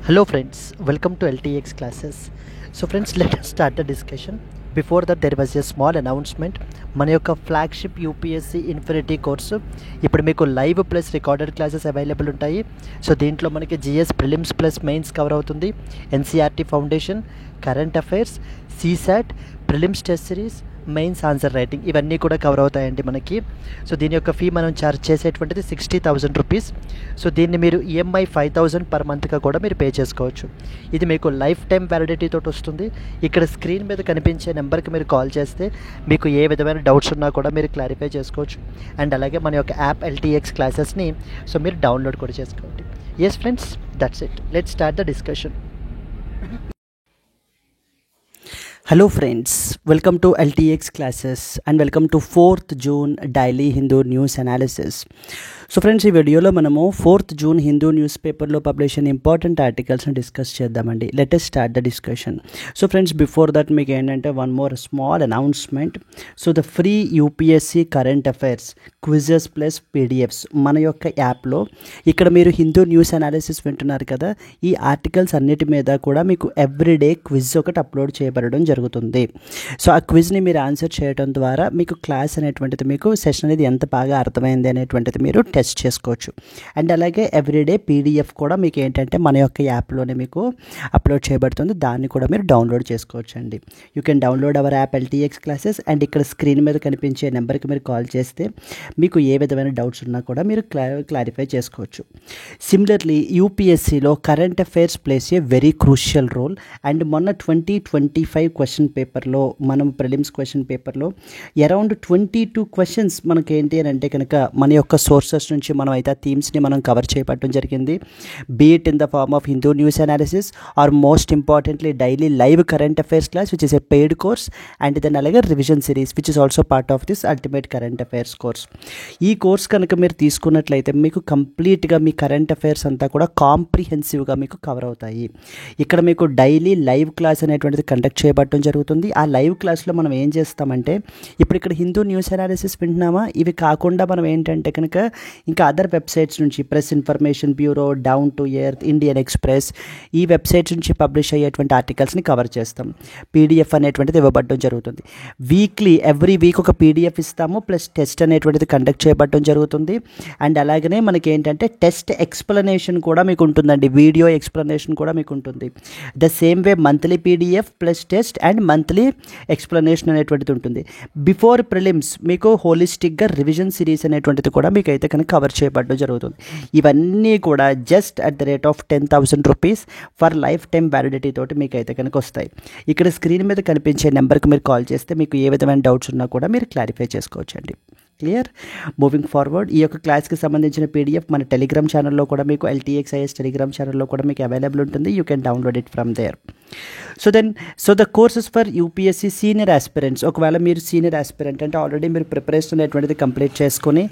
Hello friends, welcome to LTX classes. So friends, let us start the discussion. Before that there was a small announcement. మన యొక్క flagship UPSC infinity course ఇప్పుడు మీకు live plus recorded classes available ఉంటాయి. So దీంట్లో మనకి GS prelims plus mains cover అవుతుంది, NCERT foundation, current affairs, CSAT, prelims test series, mains answer writing ఇవన్నీ కూడా కవర్ అవుతాయండి మనకి. సో దీని యొక్క ఫీ మనం ఛార్జ్ చేసేటువంటిది 60,000 రూపీస్. సో దీన్ని మీరు ఈఎంఐ 5,000 పర్ మంత్గా కూడా మీరు పే చేసుకోవచ్చు. ఇది మీకు లైఫ్ టైం వ్యాలిడిటీ తోటి వస్తుంది. ఇక్కడ స్క్రీన్ మీద కనిపించే నెంబర్కి మీరు కాల్ చేస్తే మీకు ఏ విధమైన డౌట్స్ ఉన్నా కూడా మీరు క్లారిఫై చేసుకోవచ్చు. అండ్ అలాగే మన యొక్క యాప్ ఎల్టీఎక్స్ క్లాసెస్ని సో మీరు డౌన్లోడ్ కూడా చేసుకోండి. Yes friends, that's it. Let's start the discussion. Hello friends, welcome to LTX classes and welcome to 4th June Daily Hindu News Analysis. So friends, ఈ వీడియోలో మనము 4th June హిందూ న్యూస్ పేపర్లో publish అయిన important ఆర్టికల్స్ని discuss చేద్దామండి. Let us start the discussion. So friends, before that మీకు ఏంటంటే one more small announcement. So the free UPSC current affairs quizzes plus PDFs మన యొక్క యాప్లో ఇక్కడ మీరు హిందూ న్యూస్ అనాలిసిస్ వింటున్నారు కదా, ఈ ఆర్టికల్స్ అన్నిటి మీద కూడా మీకు ఎవ్రీడే క్విజ్ ఒకటి అప్లోడ్ చేయబడడం జరుగుతుంది. సో ఆ క్విజ్ని మీరు ఆన్సర్ చేయడం ద్వారా మీకు క్లాస్ అనేటువంటిది, మీకు సెషన్ అనేది ఎంత బాగా అర్థమైంది అనేటువంటిది మీరు టెస్ట్ చేసుకోవచ్చు. అండ్ అలాగే ఎవ్రీడే పీడిఎఫ్ కూడా మీకు ఏంటంటే మన యొక్క యాప్లోనే మీకు అప్లోడ్ చేయబడుతుంది. దాన్ని కూడా మీరు డౌన్లోడ్ చేసుకోవచ్చు అండి. You can download hour app LTX classes. And ఇక్కడ స్క్రీన్ మీద కనిపించే నెంబర్కి మీరు కాల్ చేస్తే మీకు ఏ విధమైన డౌట్స్ ఉన్నా కూడా మీరు క్లారిఫై చేసుకోవచ్చు. సిమిలర్లీ యూపీఎస్సీలో current affairs plays a very crucial role. And మొన్న 2025 క్వశ్చన్ పేపర్లో, మనం ప్రిలిమ్స్ క్వశ్చన్ పేపర్లో అరౌండ్ 22 క్వశ్చన్స్ మనకి ఏంటి అని అంటే కనుక మన యొక్క సోర్సెస్ నుంచి మనం అయితే ఆ థీమ్స్ని మనం కవర్ చేయబడటం జరిగింది. Be it in the form of Hindu news analysis or most importantly daily live current affairs class which is a paid course. And then అలాగే revision series which is also part of this ultimate current affairs course. ఈ course కనుక మీరు తీసుకున్నట్లయితే మీకు కంప్లీట్గా మీ current affairs అంతా కూడా కాంప్రిహెన్సివ్గా మీకు కవర్ అవుతాయి. ఇక్కడ మీకు డైలీ లైవ్ క్లాస్ అనేటువంటిది కండక్ట్ చేయబడటం జరుగుతుంది. ఆ లైవ్ క్లాస్లో మనం ఏం చేస్తామంటే, ఇప్పుడు ఇక్కడ హిందూ న్యూస్ అనాలిసిస్ వింటున్నామా, ఇవి కాకుండా మనం ఏంటంటే కనుక ఇంకా అదర్ వెబ్సైట్స్ నుంచి press information bureau, down to earth, Indian express, ఈ వెబ్సైట్స్ నుంచి పబ్లిష్ అయ్యేటువంటి ఆర్టికల్స్ని కవర్ చేస్తాం. పీడిఎఫ్ అనేటువంటిది ఇవ్వబడడం జరుగుతుంది. వీక్లీ ఎవ్రీ వీక్ ఒక పీడిఎఫ్ ఇస్తాము, ప్లస్ టెస్ట్ అనేటువంటిది కండక్ట్ చేయబడడం జరుగుతుంది. అండ్ అలాగనే మనకి ఏంటంటే టెస్ట్ ఎక్స్ప్లెనేషన్ కూడా మీకు ఉంటుందండి, వీడియో ఎక్స్ప్లెనేషన్ కూడా మీకు ఉంటుంది. The same way monthly PDF plus test and monthly explanation అనేటువంటిది ఉంటుంది. బిఫోర్ ప్రిలిమ్స్ మీకు హోలిస్టిక్గా రివిజన్ సిరీస్ అనేటువంటిది కూడా మీకు అయితే కనుక కవర్ చేయబడడం జరుగుతుంది. ఇవన్నీ కూడా just at the rate of 10,000 rupees for life time validity తోటి మీకు అయితే కనుక వస్తాయి. ఇక్కడ స్క్రీన్ మీద కనిపించే నెంబర్కి మీరు కాల్ చేస్తే మీకు ఏ విధమైన డౌట్స్ ఉన్నా కూడా మీరు క్లారిఫై చేసుకోవచ్చు అండి. క్లియర్? మూవింగ్ ఫార్వర్డ్, ఈ యొక్క క్లాస్కి సంబంధించిన పీడిఎఫ్ మన టెలిగ్రామ్ ఛానల్లో కూడా మీకు LTXIS టెలిగ్రామ్ ఛానల్లో కూడా మీకు అవైలబుల్ ఉంటుంది. You can download it from there. So the courses for UPSC senior aspirants, ఒకవేళ మీరు సీనియర్ ఆస్పిరెంట్ అంటే ఆల్రెడీ మీరు ప్రిపరేషన్ అనేటువంటిది కంప్లీట్ చేసుకొని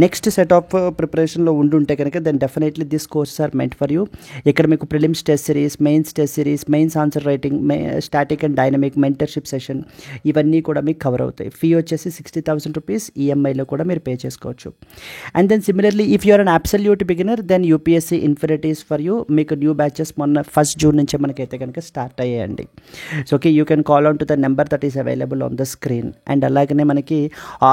నెక్స్ట్ సెట్ ఆఫ్ ప్రిపరేషన్లో ఉండుంటే కనుక then definitely this courses are meant for you. ఇక్కడ మీకు prelims test series, mains test series, mains answer writing, static and dynamic, mentorship session, ఇవన్నీ కూడా మీకు కవర్ అవుతాయి. ఫీ వచ్చేసి 60,000 రూపీస్, ఈఎంఐలో కూడా మీరు పే చేసుకోవచ్చు. And then similarly if you're an absolute beginner then UPSC infinities for you. మీకు new batches మొన్న 1st June నుంచే మనకైతే కనుక స్టార్ట్ అయ్యాయండి. So okay, you can call on to the number that is available on the screen. And అలాగనే మనకి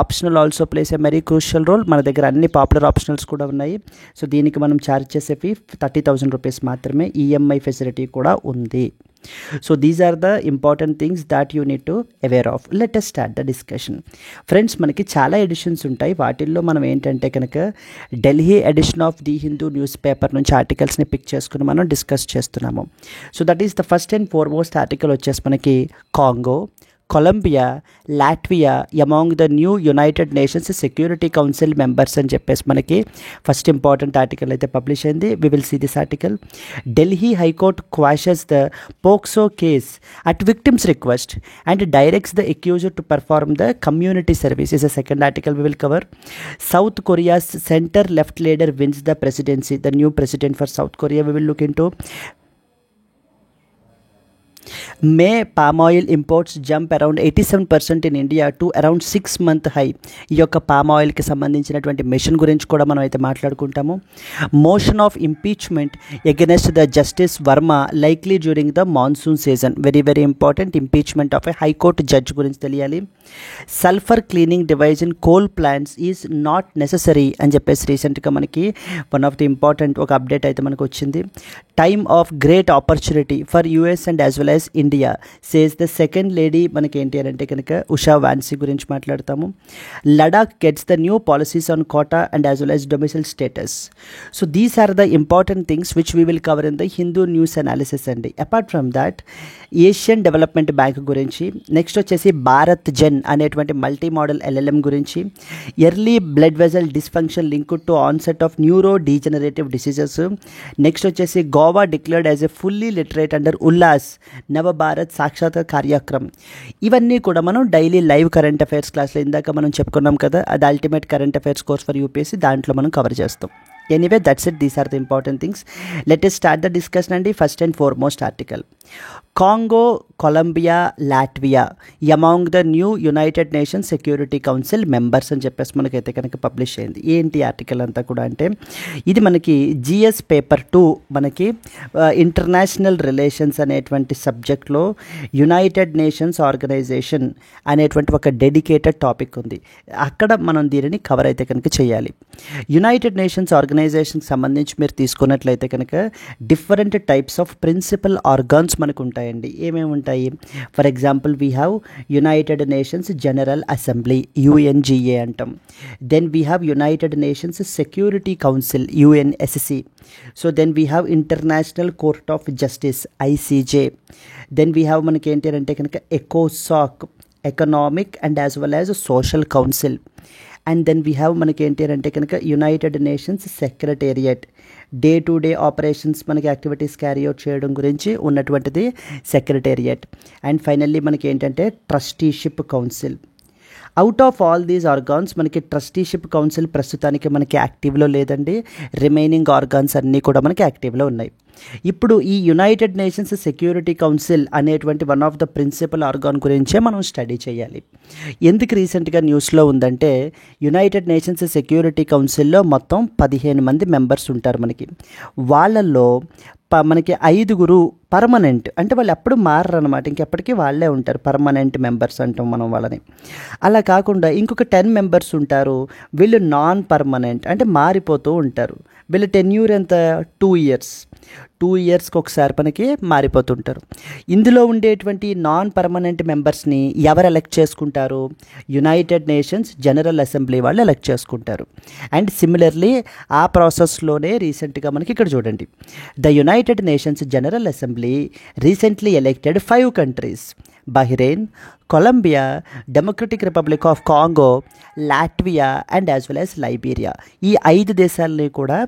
optional also plays a very crucial role. మన దగ్గర అన్ని పాపులర్ ఆప్షనల్స్ కూడా ఉన్నాయి. సో దీనికి మనం ఛార్జ్ చేసే ఫీ 30,000 రూపీస్ మాత్రమే. ఈఎంఐ ఫెసిలిటీ కూడా ఉంది. So these are the important things that you need to aware of. Let us start the discussion. Friends, మనకి చాలా ఎడిషన్స్ ఉంటాయి. వాటిల్లో మనం ఏంటంటే కనుక Delhi edition of the Hindu newspaper నుంచి ఆర్టికల్స్ని పిక్ చేసుకుని మనం డిస్కస్ చేస్తున్నాము. So that is the first and foremost article వచ్చేసి మనకి Congo, Colombia, Latvia among the new United Nations Security Council members అని చెప్పేసి మనకి ఫస్ట్ ఇంపార్టెంట్ ఆర్టికల్ అయితే పబ్లిష్ అయింది. We will see this article. Delhi high court quashes the POCSO case at victims request and directs the accuser to perform the community service is a second article we will cover. South Korea's center left leader wins the presidency. The new president for South Korea we will look into. May palm oil imports jump around 87% in India to around 6-month high. ఈ యొక్క palm ఆయిల్కి సంబంధించినటువంటి machine గురించి కూడా మనం అయితే మాట్లాడుకుంటాము. Motion of impeachment against the justice Varma likely during the monsoon season. Very very important. Impeachment of a high court judge గురించి తెలియాలి. Sulphur cleaning device in coal plants is not necessary అని చెప్పేసి రీసెంట్గా మనకి వన్ ఆఫ్ ది ఇంపార్టెంట్ ఒక update అయితే మనకు వచ్చింది. Time of great opportunity for US and as well as India says the second lady. మనకి ఏంటి అని అంటే కనుక ఉషా వాన్సీ గురించి మాట్లాడతాము. Ladakh gets the new policies on quota and as well as domicile status. So these are the important things which we will cover in the Hindu news analysis అండి. Apart from that Asian Development Bank గురించి, next వచ్చేసి భారత్ జెన్ అనేటువంటి multi modal LLM గురించి, early blood vessel dysfunction link to onset of neurodegenerative diseases, next వచ్చేసి Goa declared as a fully literate under Ullas Navbharat సాక్షాత్కార కార్యక్రమం. ఇవన్నీ కూడా మనం డైలీ లైవ్ కరెంట్ అఫైర్స్ క్లాస్లో ఇందాక మనం చెప్పుకున్నాం కదా, అది ultimate current affairs course for UPSC, దాంట్లో మనం కవర్ చేస్తాం. Anyway, that's it. These are the important things. Let us start the discussion and the first and foremost article. Congo, Colombia, Latvia among the new United Nations Security Council members అని చెప్పేసి మనకైతే కనుక publish అయింది. ఏంటి article అంతా కూడా అంటే, ఇది మనకి జిఎస్ పేపర్ 2 మనకి ఇంటర్నేషనల్ రిలేషన్స్ అనేటువంటి సబ్జెక్ట్లో యునైటెడ్ నేషన్స్ ఆర్గనైజేషన్ అనేటువంటి ఒక డెడికేటెడ్ టాపిక్ ఉంది. అక్కడ మనం దీనిని కవర్ అయితే కనుక చేయాలి. యునైటెడ్ నేషన్స్ ఆర్గనైజేషన్కి సంబంధించి మీరు తీసుకున్నట్లయితే కనుక different types of principal organs మనకు ఉంటాయండి. ఏమేమి ఉంటాయి? For example we have United Nations General Assembly, UNGA అంటాం. Then we have United Nations Security Council, UNSC. So then we have International Court of Justice, ICJ. Then we have మనకి ఏంటి అంటే కనుక ఎకోసాక్, Economic and as well as Social Council. And then we have మనకి ఏంటి అంటే కనుక United Nations Secretariat, day to day operations మనకి యాక్టివిటీస్ క్యారీ అవుట్ చేయడం గురించి ఉన్నటువంటిది సెక్రటేరియట్. అండ్ ఫైనల్లీ మనకి ఏంటంటే trusteeship council. Out of all these organs మనకి ట్రస్టీషిప్ కౌన్సిల్ ప్రస్తుతానికి మనకి యాక్టివ్లో లేదండి. రిమైనింగ్ ఆర్గాన్స్ అన్నీ కూడా మనకి యాక్టివ్లో ఉన్నాయి. ఇప్పుడు ఈ యునైటెడ్ నేషన్స్ సెక్యూరిటీ కౌన్సిల్ అనేటువంటి one of the principal organ గురించే మనం స్టడీ చేయాలి. ఎందుకు రీసెంట్గా న్యూస్లో ఉందంటే, యునైటెడ్ నేషన్స్ సెక్యూరిటీ కౌన్సిల్లో మొత్తం 15 మంది మెంబర్స్ ఉంటారు మనకి. వాళ్ళల్లో మనకి 5 పర్మనెంట్, అంటే వాళ్ళు ఎప్పుడు మారరు అనమాట, ఇంకెప్పటికీ వాళ్ళే ఉంటారు, పర్మనెంట్ మెంబర్స్ అంటాం మనం వాళ్ళని. అలా కాకుండా ఇంకొక 10 మెంబర్స్ ఉంటారు, వీళ్ళు నాన్ పర్మనెంట్, అంటే మారిపోతూ ఉంటారు. వీళ్ళ టెన్యూర్ ఎంత? 2 years. 2 yearsకి ఒకసారి మనకి మారిపోతుంటారు. ఇందులో ఉండేటువంటి నాన్ పర్మనెంట్ మెంబర్స్ని ఎవరు ఎలెక్ట్ చేసుకుంటారు? యునైటెడ్ నేషన్స్ జనరల్ అసెంబ్లీ వాళ్ళు ఎలెక్ట్ చేసుకుంటారు. అండ్ సిమిలర్లీ ఆ ప్రాసెస్లోనే రీసెంట్గా మనకి ఇక్కడ చూడండి, the United Nations General Assembly recently elected 5 countries: Bahrain, Colombia, Democratic Republic of Congo, Latvia and as well as Liberia. ఈ 5 దేశాలని కూడా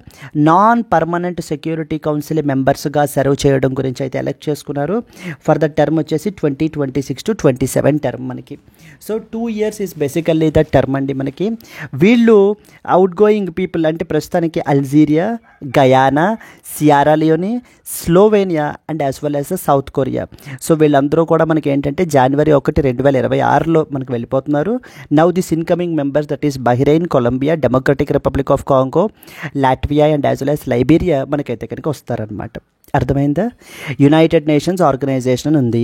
నాన్ పర్మనెంట్ సెక్యూరిటీ కౌన్సిల్ మెంబర్స్గా సర్వ్ చేయడం గురించి అయితే ఎలెక్ట్ చేసుకున్నారు. ఫర్ ద టర్మ్ వచ్చేసి 2026 to 27 టర్మ్ మనకి. So 2 years is basically the term అండి మనకి. వీళ్ళు అవుట్ గోయింగ్ పీపుల్ అంటే ప్రస్తుతానికి Algeria, Guyana, Sierra Leone, Slovenia and as well as South Korea. So వీళ్ళందరూ కూడా మనకి ఏంటంటే January 1, 2026లో మనకు వెళ్ళిపోతున్నారు. Now this incoming members that is Bahrain, Colombia, Democratic Republic of Congo, Latvia and as well as Liberia మనకైతే కనుక వస్తారనమాట. అర్థమైందా? యునైటెడ్ నేషన్స్ ఆర్గనైజేషన్ ఉంది,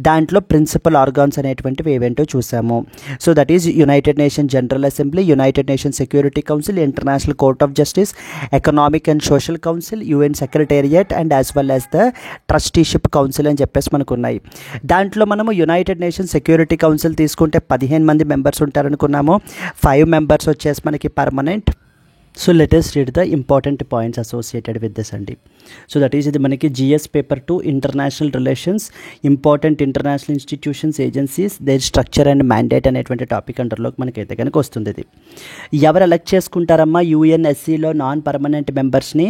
దాంట్లో ప్రిన్సిపల్ ఆర్గాన్స్ అనేటువంటివి ఏవేంటో చూసాము. So that is United nation general assembly, United nation security council, international Court of justice, economic and social council, UN secretariat and as well as the trusteeship council అని చెప్పేసి మనకు ఉన్నాయి. దాంట్లో మనము యునైటెడ్ నేషన్ సెక్యూరిటీ కౌన్సిల్ తీసుకుంటే 15 మంది members ఉంటారనుకున్నాము. 5 members వచ్చేసి మనకి permanent. So let us read the important points associated with this అండి. సో దట్ ఈస్ ఇది మనకి GS paper 2 international relations, important international institutions, agencies, their structure and mandate అనేటువంటి topic అండర్లోకి మనకైతే కనుక వస్తుంది. ఇది ఎవరు ఎలెక్ట్ చేసుకుంటారమ్మా? యుఎన్ఎస్సిలో నాన్ పర్మనెంట్ మెంబర్స్ని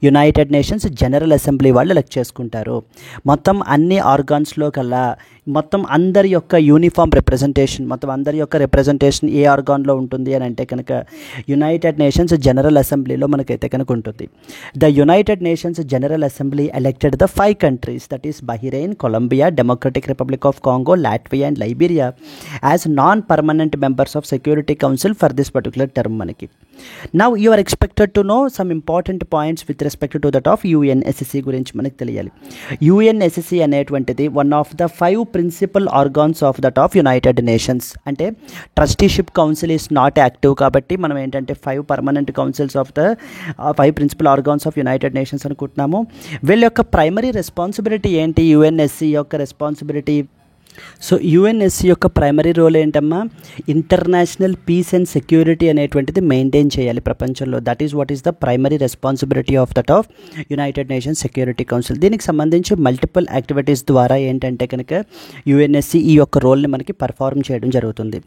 యునైటెడ్ నేషన్స్ జనరల్ అసెంబ్లీ వాళ్ళు ఎలెక్ట్ చేసుకుంటారు. మొత్తం అన్ని ఆర్గాన్స్లో కల్లా మొత్తం అందరి యొక్క యూనిఫామ్ రిప్రజెంటేషన్, మొత్తం అందరి యొక్క రిప్రజెంటేషన్ ఏ ఆర్గాన్లో ఉంటుంది అని అంటే కనుక యునైటెడ్ నేషన్స్ జనరల్ అసెంబ్లీలో మనకైతే కనుక ఉంటుంది. The United nations Nations General Assembly elected the 5 countries, that is Bahrain, Colombia, Democratic Republic of Congo, Latvia and Liberia as non-permanent members of Security Council for this particular term మనకి. Now you are expected to know some important points with respect to that of UNSC గురించి మనకి తెలియాలి. UNSC అనేటువంటిది one of the 5 principal organs of that of United Nations. అంటే Trusteeship Council is not active కాబట్టి మనం ఏంటంటే 5 permanent councils of the 5 principal organs of United Nations అనుకుంటున్నాము. వీళ్ళ యొక్క ప్రైమరీ రెస్పాన్సిబిలిటీ ఏంటి? యుఎన్ఎస్సి యొక్క రెస్పాన్సిబిలిటీ. సో యుఎన్ఎస్సి యొక్క ప్రైమరీ రోల్ ఏంటమ్మా? ఇంటర్నేషనల్ పీస్ అండ్ సెక్యూరిటీ అనేటువంటిది మెయింటైన్ చేయాలి ప్రపంచంలో. That is what is the primary responsibility of that of United Nations Security council. దీనికి సంబంధించి మల్టిపుల్ యాక్టివిటీస్ ద్వారా ఏంటంటే కనుక యుఎన్ఎస్సి ఈ యొక్క రోల్ని మనకి పర్ఫార్మ్ చేయడం జరుగుతుంది.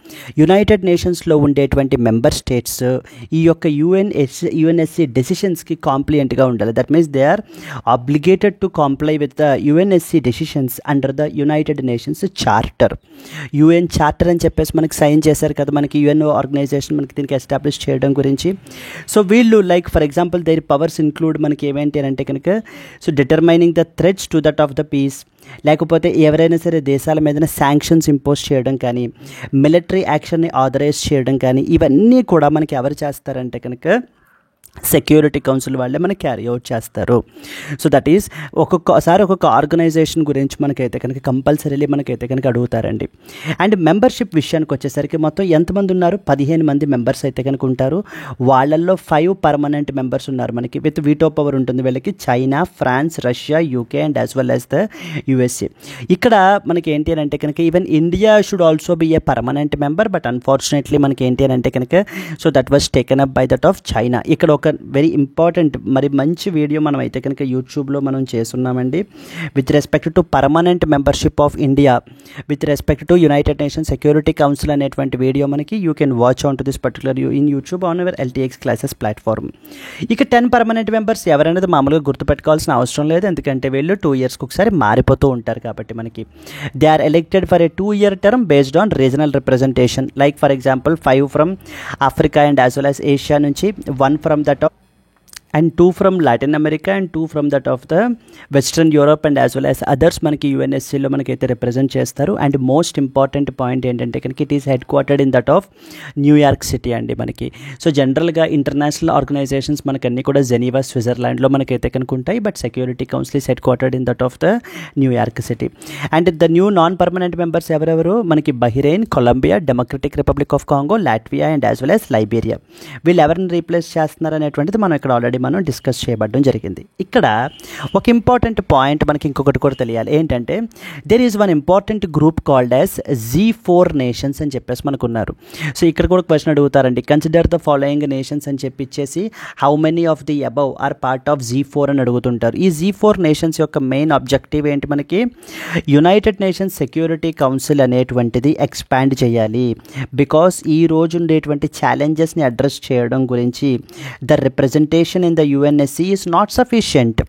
యునైటెడ్ నేషన్స్లో ఉండేటువంటి మెంబర్ స్టేట్స్ ఈ యొక్క యుఎన్ఎస్సి డెసిషన్స్కి కాంప్లియంట్గా ఉండాలి. That means they are obligated to comply with the UNSC decisions under the United Nations charter. UN charter అని చెప్పేసి మనకి సైన్ చేశారు కదా మనకి యుఎన్ ఆర్గనైజేషన్ మనకి దీనికి ఎస్టాబ్లిష్ చేయడం గురించి. సో వీళ్ళు like for example their powers include మనకి ఏమేంటి అంటే కనుక so determining the threats to that of the peace, లేకపోతే ఎవరైనా సరే దేశాల మీద శాంక్షన్స్ ఇంపోజ్ చేయడం కానీ, మిలిటరీ యాక్షన్ని ఆథరైజ్ చేయడం కానీ, ఇవన్నీ కూడా మనకి ఎవరు చేస్తారంటే కనుక సెక్యూరిటీ కౌన్సిల్ వాళ్ళే మనకి క్యారీ అవుట్ చేస్తారు. సో దట్ ఈస్ ఒక్కొక్కసారి ఒక్కొక్క ఆర్గనైజేషన్ గురించి మనకైతే కనుక కంపల్సరీలీ మనకైతే కనుక అడుగుతారండి. అండ్ మెంబర్షిప్ విషయానికి వచ్చేసరికి మొత్తం ఎంతమంది ఉన్నారు? 15 మంది మెంబర్స్ అయితే కనుక ఉంటారు. వాళ్ళల్లో 5 పర్మనెంట్ మెంబర్స్ ఉన్నారు మనకి విత్ వీటో పవర్ ఉంటుంది వీళ్ళకి. China, France, Russia, UK and as well as the USA. ఇక్కడ మనకి ఏంటి అని అంటే కనుక even India should also be a permanent member, but unfortunately మనకి ఏంటి అని అంటే కనుక so that was taken up by that of China. ఇక్కడ ఒక వెరీ ఇంపార్టెంట్ మరి మంచి వీడియో మనం అయితే కనుక యూట్యూబ్లో మనం చేస్తున్నామండి with respect to permanent membership of India with respect to United nation security Council అనేటువంటి వీడియో మనకి you can watch on to this particular in YouTube on hour LTX classes platform. ఇక 10 పర్మనెంట్ మెంబర్స్ ఎవరనేది మామూలుగా గుర్తుపెట్టుకోవాల్సిన అవసరం లేదు, ఎందుకంటే వీళ్ళు 2 ఇయర్స్కి ఒకసారి మారిపోతూ ఉంటారు కాబట్టి మనకి. They are elected for a 2-year term based on regional representation, like for example 5 from Africa and as well as Asia నుంచి, 1 from that of and 2 from Latin America and 2 from that of the Western Europe and as well as others మనకి యుఎన్ఎస్సిలో మనకైతే represent చేస్తారు. And most important point ఏంటంటే కనుక it is headquartered in that of New York city అండి మనకి. So జనరల్గా international organisations మనకన్నీ కూడా Geneva, స్విట్జర్లాండ్లో మనకైతే కనుక ఉంటాయి, but security council is headquartered in that of the New York city. And the new non permanent members ఎవరెవరు మనకి? Bahrain, Colombia, Democratic Republic of Congo, Latvia and as well as Liberia. వీళ్ళు ఎవరిని replace చేస్తున్నారు అనేటువంటిది మనం ఇక్కడ already మనం discuss చేయబడడం జరిగింది. ఇక్కడ ఒక ఇంపార్టెంట్ పాయింట్ మనకి ఇంకొకటి కూడా తెలియాలి. ఏంటంటే there is one important group called as Z4 nations అని చెప్పేసి మనకున్నారు. సో ఇక్కడ కూడా క్వశ్చన్ అడుగుతారండి, కన్సిడర్ ద ఫాలోయింగ్ నేషన్స్ అని చెప్పి ఇచ్చేసి how many of the above are part of Z4 అని అడుగుతుంటారు. ఈ Z4 నేషన్స్ యొక్క మెయిన్ ఆబ్జెక్టివ్ ఏంటి మనకి? యునైటెడ్ నేషన్స్ సెక్యూరిటీ కౌన్సిల్ అనేటువంటిది ఎక్స్పాండ్ చేయాలి. బికాస్ ఈ రోజు ఉండేటువంటి ఛాలెంజెస్ని అడ్రస్ చేయడం గురించి the representation in the UNSC is not sufficient.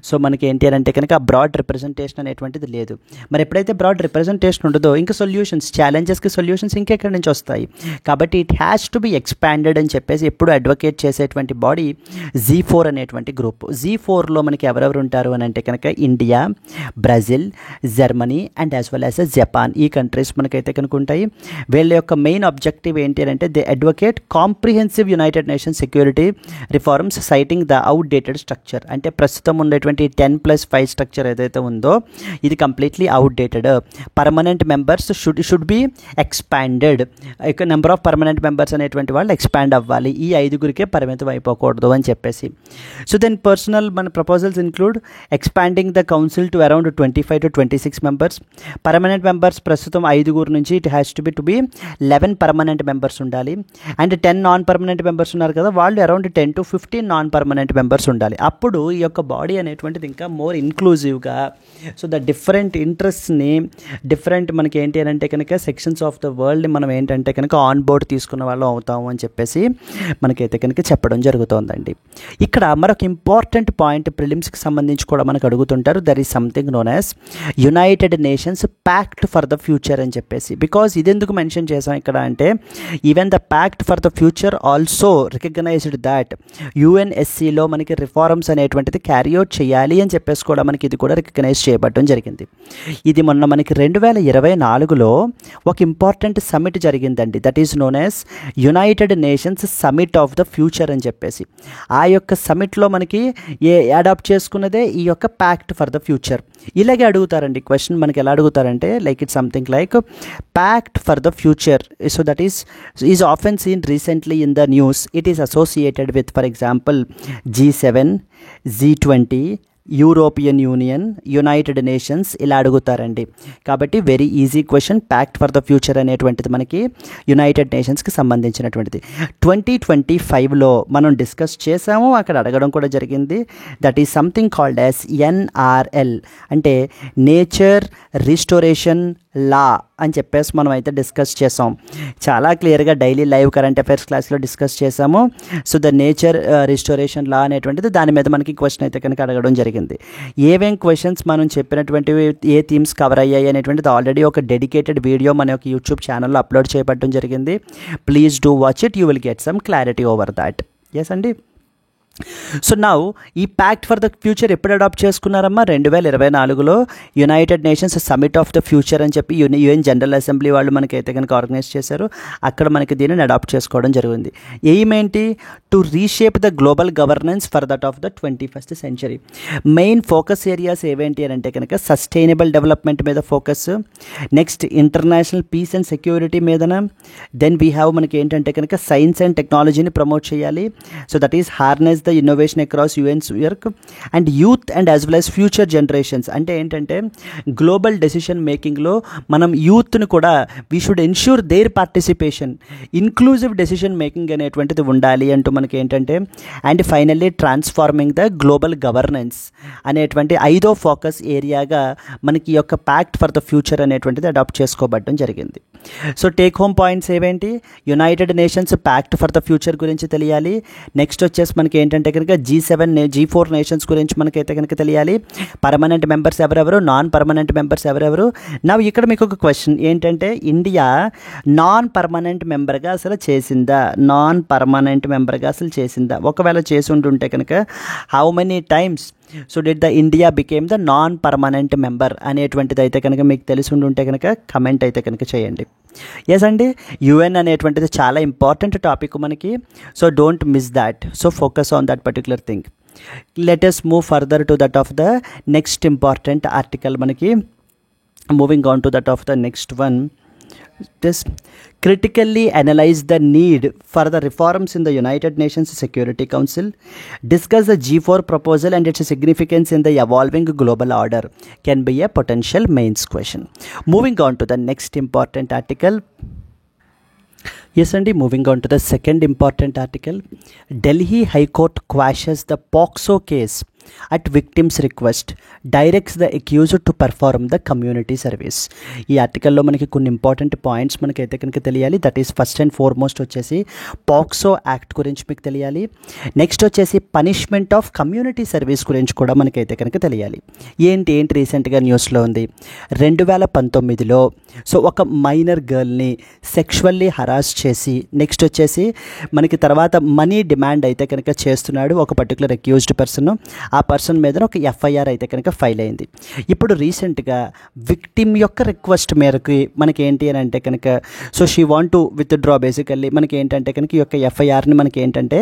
So మనకి ఏంటి అంటే కనుక బ్రాడ్ రిప్రజెంటేషన్ అనేటువంటిది లేదు. మరి ఎప్పుడైతే బ్రాడ్ రిప్రజెంటేషన్ ఉండదో ఇంకా సొల్యూషన్స్, ఛాలెంజెస్కి సొల్యూషన్స్ ఇంకెక్కడి నుంచి వస్తాయి? కాబట్టి it has to B expanded అని చెప్పేసి ఎప్పుడు అడ్వకేట్ చేసేటువంటి బాడీ Z4 అనేటువంటి గ్రూప్. Z4లో మనకి ఎవరెవరు ఉంటారు అని అంటే కనుక India, Brazil, Germany and as well as Japan, ఈ కంట్రీస్ మనకైతే కనుక ఉంటాయి. వీళ్ళ యొక్క మెయిన్ ఆబ్జెక్టివ్ ఏంటి అంటే they advocate comprehensive United nation security reforms citing the outdated structure. అంటే ప్రస్తుతం ఉండేటువంటి 10+5 స్ట్రక్చర్ ఏదైతే ఉందో ఇది completely outdated. Permanent members should be expanded. ఇక నెంబర్ ఆఫ్ పర్మనెంట్ మెంబర్స్ అనేటువంటి వాళ్ళు ఎక్స్పాండ్ అవ్వాలి, ఈ 5గురికే పరిమితం అయిపోకూడదు అని చెప్పేసి. సో దెన్ పర్సనల్ మన proposals include expanding the council to around 25 to 26 members. Permanent members ప్రస్తుతం 5 నుంచి it has to be 11 permanent members ఉండాలి. అండ్ 10 నాన్ పర్మనెంట్ మెంబర్స్ ఉన్నారు కదా, వాళ్ళు around 10 to 15 non permanent members ఉండాలి. అప్పుడు ఈ యొక్క బాడీ అనేటువంటిది ఇంకా మోర్ ఇన్క్లూజివ్గా, సో ద డిఫరెంట్ ఇంట్రెస్ట్ని, డిఫరెంట్ మనకి ఏంటి అని అంటే కనుక సెక్షన్స్ ఆఫ్ ద వరల్డ్ని మనం ఏంటంటే కనుక ఆన్ బోర్డ్ తీసుకున్న వాళ్ళు అవుతాము అని చెప్పేసి మనకైతే కనుక చెప్పడం జరుగుతుందండి. ఇక్కడ మరొక ఇంపార్టెంట్ పాయింట్ ప్రిలిమ్స్కి సంబంధించి కూడా మనకు అడుగుతుంటారు. There is something known as United Nations pact for the future అని చెప్పేసి. బికాజ్ ఇది ఎందుకు మెన్షన్ చేసాం ఇక్కడ అంటే even the pact for the future also recognized that UNSC ఎస్సీలో మనకి రిఫార్మ్స్ అనేటువంటిది క్యారీ అవుట్ చేయాలి అని చెప్పేసి కూడా మనకి ఇది కూడా రికగ్నైజ్ చేయబడడం జరిగింది. ఇది మొన్న మనకి 2024లో ఒక ఇంపార్టెంట్ సమిట్ జరిగిందండి. That is known as United Nations Summit of the future అని చెప్పేసి. ఆ యొక్క సమిట్లో మనకి అడాప్ట్ చేసుకున్నదే ఈ యొక్క ప్యాక్ట్ ఫర్ ద ఫ్యూచర్. ఇలాగే అడుగుతారండి క్వశ్చన్. మనకి ఎలా అడుగుతారంటే like it something like pact for the future. So that is often seen recently in the news. It is associated with for example G7, G20, European Union, United Nations ఇలా అడుగుతారండి. కాబట్టి very easy question. Pact for the future అనేటువంటిది మనకి United నేషన్స్కి సంబంధించినటువంటిది. 2025లో మనం discuss చేసాము, అక్కడ అడగడం కూడా జరిగింది. That is something called as NRL, అంటే నేచర్ రిస్టోరేషన్ లా అని చెప్పేసి మనం అయితే డిస్కస్ చేసాం. చాలా క్లియర్గా డైలీ లైవ్ కరెంట్ అఫైర్స్ క్లాస్లో డిస్కస్ చేసాము. సో ద నేచర్ రిస్టోరేషన్ లా అనేటువంటిది దాని మీద మనకి క్వశ్చన్ అయితే కనుక అడగడం జరిగింది. ఏమేం క్వశ్చన్స్ మనం చెప్పినటువంటివి ఏ థీమ్స్ కవర్ అయ్యాయి అనేటువంటిది ఆల్రెడీ ఒక డెడికేటెడ్ వీడియో మన యొక్క యూట్యూబ్ ఛానల్లో అప్లోడ్ చేయబడడం జరిగింది. Please do watch it, you will get some clarity over that. Yes అండి. సో నౌ ఈ ప్యాక్ట్ ఫర్ ద ఫ్యూచర్ ఎప్పుడు అడాప్ట్ చేసుకున్నారమ్మా? 2024లో United Nations Summit of the future అని చెప్పి యుఎన్ జనరల్ అసెంబ్లీ వాళ్ళు మనకైతే కనుక ఆర్గనైజ్ చేశారు. అక్కడ మనకి దీనిని అడాప్ట్ చేసుకోవడం జరిగింది. ఎయిమ్ ఏంటి? To reshape the global governance for that of the 21st century. Main focus areas ఏవేంటి అని అంటే కనుక సస్టైనబుల్ డెవలప్మెంట్ మీద focus, next international peace and security మీదన, దెన్ వీ హ్యావ్ మనకి ఏంటంటే కనుక సైన్స్ అండ్ టెక్నాలజీని ప్రమోట్ చేయాలి. So that is harness the innovation across UN's work and youth and as well as future generations. అంటే ఏంటంటే global decision మేకింగ్లో మనం యూత్ని కూడా we should ensure their participation, inclusive decision making అనేటువంటిది ఉండాలి అంటూ మనకి ఏంటంటే, and finally transforming the global governance అనేటువంటి 5వ ఫోకస్ ఏరియాగా మనకి ఈ యొక్క ప్యాక్ట్ ఫర్ ద ఫ్యూచర్ అనేటువంటిది అడాప్ట్ చేసుకోబడడం జరిగింది. సో టేక్ హోమ్ పాయింట్స్ ఏవేంటి? United Nations pact for the future గురించి తెలియాలి. నెక్స్ట్ వచ్చేసి మనకి ఏంటంటే కనుక G7, G4 నేషన్స్ గురించి మనకైతే కనుక తెలియాలి. పర్మనెంట్ మెంబర్స్ ఎవరెవరు, నాన్ పర్మనెంట్ మెంబర్స్ ఎవరెవరు. నా ఇక్కడ మీకు ఒక క్వశ్చన్ ఏంటంటే, ఇండియా నాన్ పర్మనెంట్ మెంబర్గా అసలు చేసిందా? నాన్ పర్మనెంట్ మెంబర్గా అసలు చేసిందా? ఒకవేళ చేసి ఉంటుంటే కనుక how many times so did the India became the non permanent member అనేటువంటిది అయితే కనుక మీకు తెలిసి ఉంటుంటే కనుక కమెంట్ అయితే కనుక చేయండి. ఎస్ అండి, యుఎన్ అనేటువంటిది చాలా ఇంపార్టెంట్ టాపిక్ మనకి. So don't miss that. So focus on that particular thing. Let us move further to that of the next important article. మనకి moving on to that of the next one. This critically analyze the need for the reforms in the United Nations Security Council, discuss the G4 proposal and its significance in the evolving global order can be a potential mains question. Moving on to the next important article. Yes, Andy, moving on to the second important article. Delhi High Court quashes the POCSO case at victim's request, directs the accused to perform the community service. ఈ ఆర్టికల్లో మనకి కొన్ని important points మనకైతే కనుక తెలియాలి. That is first and foremost వచ్చేసి POCSO act గురించి మీకు తెలియాలి. నెక్స్ట్ వచ్చేసి పనిష్మెంట్ ఆఫ్ కమ్యూనిటీ సర్వీస్ గురించి కూడా మనకైతే కనుక తెలియాలి. ఏంటి రీసెంట్గా న్యూస్లో ఉంది. 2019లో సో ఒక మైనర్ గర్ల్ని సెక్షువల్లీ హరాస్ చేసి నెక్స్ట్ వచ్చేసి మనకి తర్వాత మనీ డిమాండ్ అయితే కనుక చేస్తున్నాడు ఒక పర్టికులర్ అక్యూజ్డ్ పర్సన్. ఆ పర్సన్ మీద ఒక ఎఫ్ఐఆర్ అయితే కనుక ఫైల్ అయింది. ఇప్పుడు రీసెంట్గా విక్టిమ్ యొక్క రిక్వెస్ట్ మేరకు మనకి ఏంటి అని అంటే కనుక so she want to withdraw. Basically మనకి ఏంటంటే కనుక ఈ యొక్క ఎఫ్ఐఆర్ని మనకి ఏంటంటే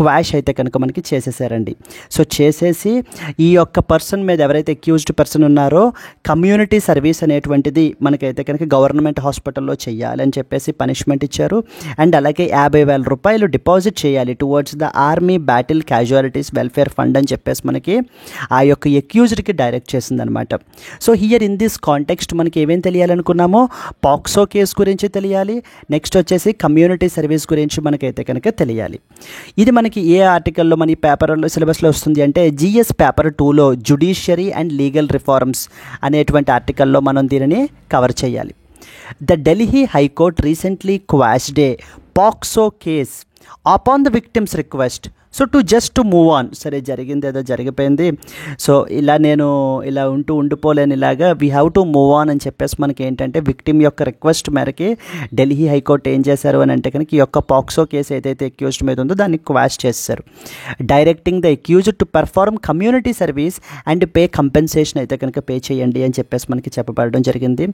క్వాష్ అయితే కనుక మనకి చేసేసారండి. సో చేసేసి ఈ యొక్క పర్సన్ మీద ఎవరైతే అక్యూజ్డ్ పర్సన్ ఉన్నారో కమ్యూనిటీ సర్వీస్ అనేటువంటిది మనకైతే కనుక గవర్నమెంట్ హాస్పిటల్లో చేయాలని చెప్పేసి పనిష్మెంట్ ఇచ్చారు. అండ్ అలాగే 50,000 రూపాయలు డిపాజిట్ చేయాలి towards the army battle casualties welfare fund అని చెప్పేసి మనకి ఆ యొక్క అక్యూజ్డ్కి డైరెక్ట్ చేసిందనమాట. So here in this context మనకి ఏమేం తెలియాలనుకున్నామో పాక్సో కేసు గురించి తెలియాలి. నెక్స్ట్ వచ్చేసి కమ్యూనిటీ సర్వీస్ గురించి మనకైతే కనుక తెలియాలి. ఇది మనకి ఏ ఆర్టికల్లో మన ఈ పేపర్లో సిలబస్లో వస్తుంది అంటే జిఎస్ పేపర్ 2లో జ్యుడిషియరీ అండ్ లీగల్ రిఫార్మ్స్ అనేటువంటి ఆర్టికల్లో మనం దీనిని కవర్ చేయాలి. The Delhi High Court recently quashed a POCSO case upon the victim's request so just to move on, సరే జరిగింది ఏదో జరిగిపోయింది, సో నేను ఉండిపోలేను, ఇలాగా we have to move on అని చెప్పేసి మనకి ఏంటంటే విక్టిమ్ యొక్క రిక్వెస్ట్ మేరకి ఢిల్లీ హైకోర్టు ఏం చేశారు అని అంటే కనుక ఈ యొక్క పాక్సో కేసు ఏదైతే అక్యూజ్డ్ మీద ఉందో దాన్ని క్వాష్ చేశారు. Directing the accused to perform community service and pay compensation అయితే కనుక పే చేయండి అని చెప్పేసి మనకి చెప్పబడడం జరిగింది.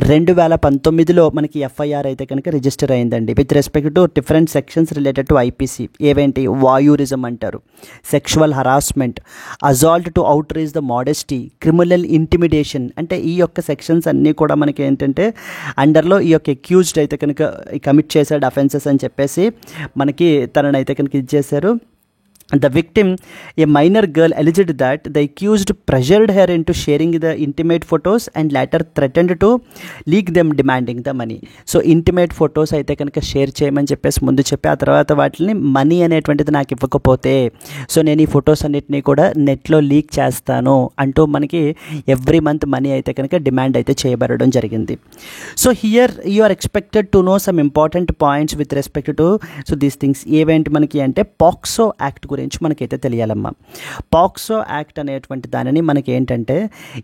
2019లో మనకి ఎఫ్ఐఆర్ అయితే కనుక రిజిస్టర్ అయిందండి with respect to different sections related to IPC. ఏవేంటి? వాయూరిజం అంటారు, sexual harassment, assault to outreach the modesty, criminal intimidation. అంటే ఈ యొక్క సెక్షన్స్ అన్నీ కూడా మనకి ఏంటంటే అండర్లో ఈ యొక్క అక్యూజ్డ్ అయితే కనుక కమిట్ చేశాడు అఫెన్సెస్ అని చెప్పేసి మనకి తనని అయితే కనుక ఇచ్చేశారు. The victim, a minor girl, alleged that the accused pressured her into sharing the intimate photos and later threatened to leak them, demanding the money. So intimate photos అయితే కనుక షేర్ చేయమని చెప్పేసి ముందు చెప్పి ఆ తర్వాత వాటిని మనీ అనేటువంటిది నాకు ఇవ్వకపోతే సో నేను ఈ ఫొటోస్ అన్నిటినీ కూడా నెట్లో లీక్ చేస్తాను అంటూ మనకి ఎవ్రీ మంత్ మనీ అయితే కనుక డిమాండ్ అయితే చేయబడడం జరిగింది. So here you are expected to know some important points with respect to so these things. ఏవేంటి మనకి అంటే పాక్సో యాక్ట్ గురించి మనకైతే తెలియాలమ్మా. పాక్సో యాక్ట్ అనేటువంటి దానిని మనకి ఏంటంటే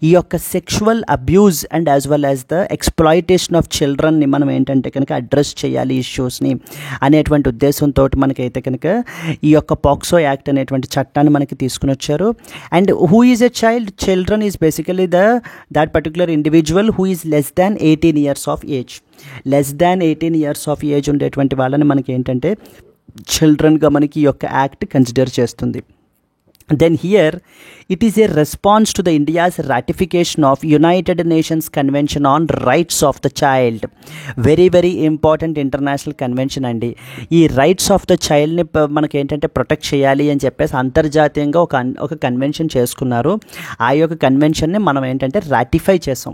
ఈ యొక్క sexual abuse and as well as the exploitation of చిల్డ్రన్ని మనం ఏంటంటే కనుక అడ్రస్ చేయాలి ఇష్యూస్ని అనేటువంటి ఉద్దేశంతో మనకైతే కనుక ఈ యొక్క పాక్సో యాక్ట్ అనేటువంటి చట్టాన్ని మనకి తీసుకుని వచ్చారు. And who is a child? Children is basically that particular individual who is less than 18 years of age. less than 18 years of age ఉండేటువంటి వాళ్ళని మనకి ఏంటంటే చిల్డ్రన్గా మనకి ఈ యొక్క యాక్ట్ కన్సిడర్ చేస్తుంది. Then here it is a response to the India's ratification of United Nations Convention on Rights of the Child. Very very important international convention అండి. ఈ రైట్స్ ఆఫ్ ద చైల్డ్ని మనకి ఏంటంటే ప్రొటెక్ట్ చేయాలి అని చెప్పేసి అంతర్జాతీయంగా ఒక కన్వెన్షన్ చేసుకున్నారు. ఆ యొక్క కన్వెన్షన్ని మనం ఏంటంటే రాటిఫై చేసాం.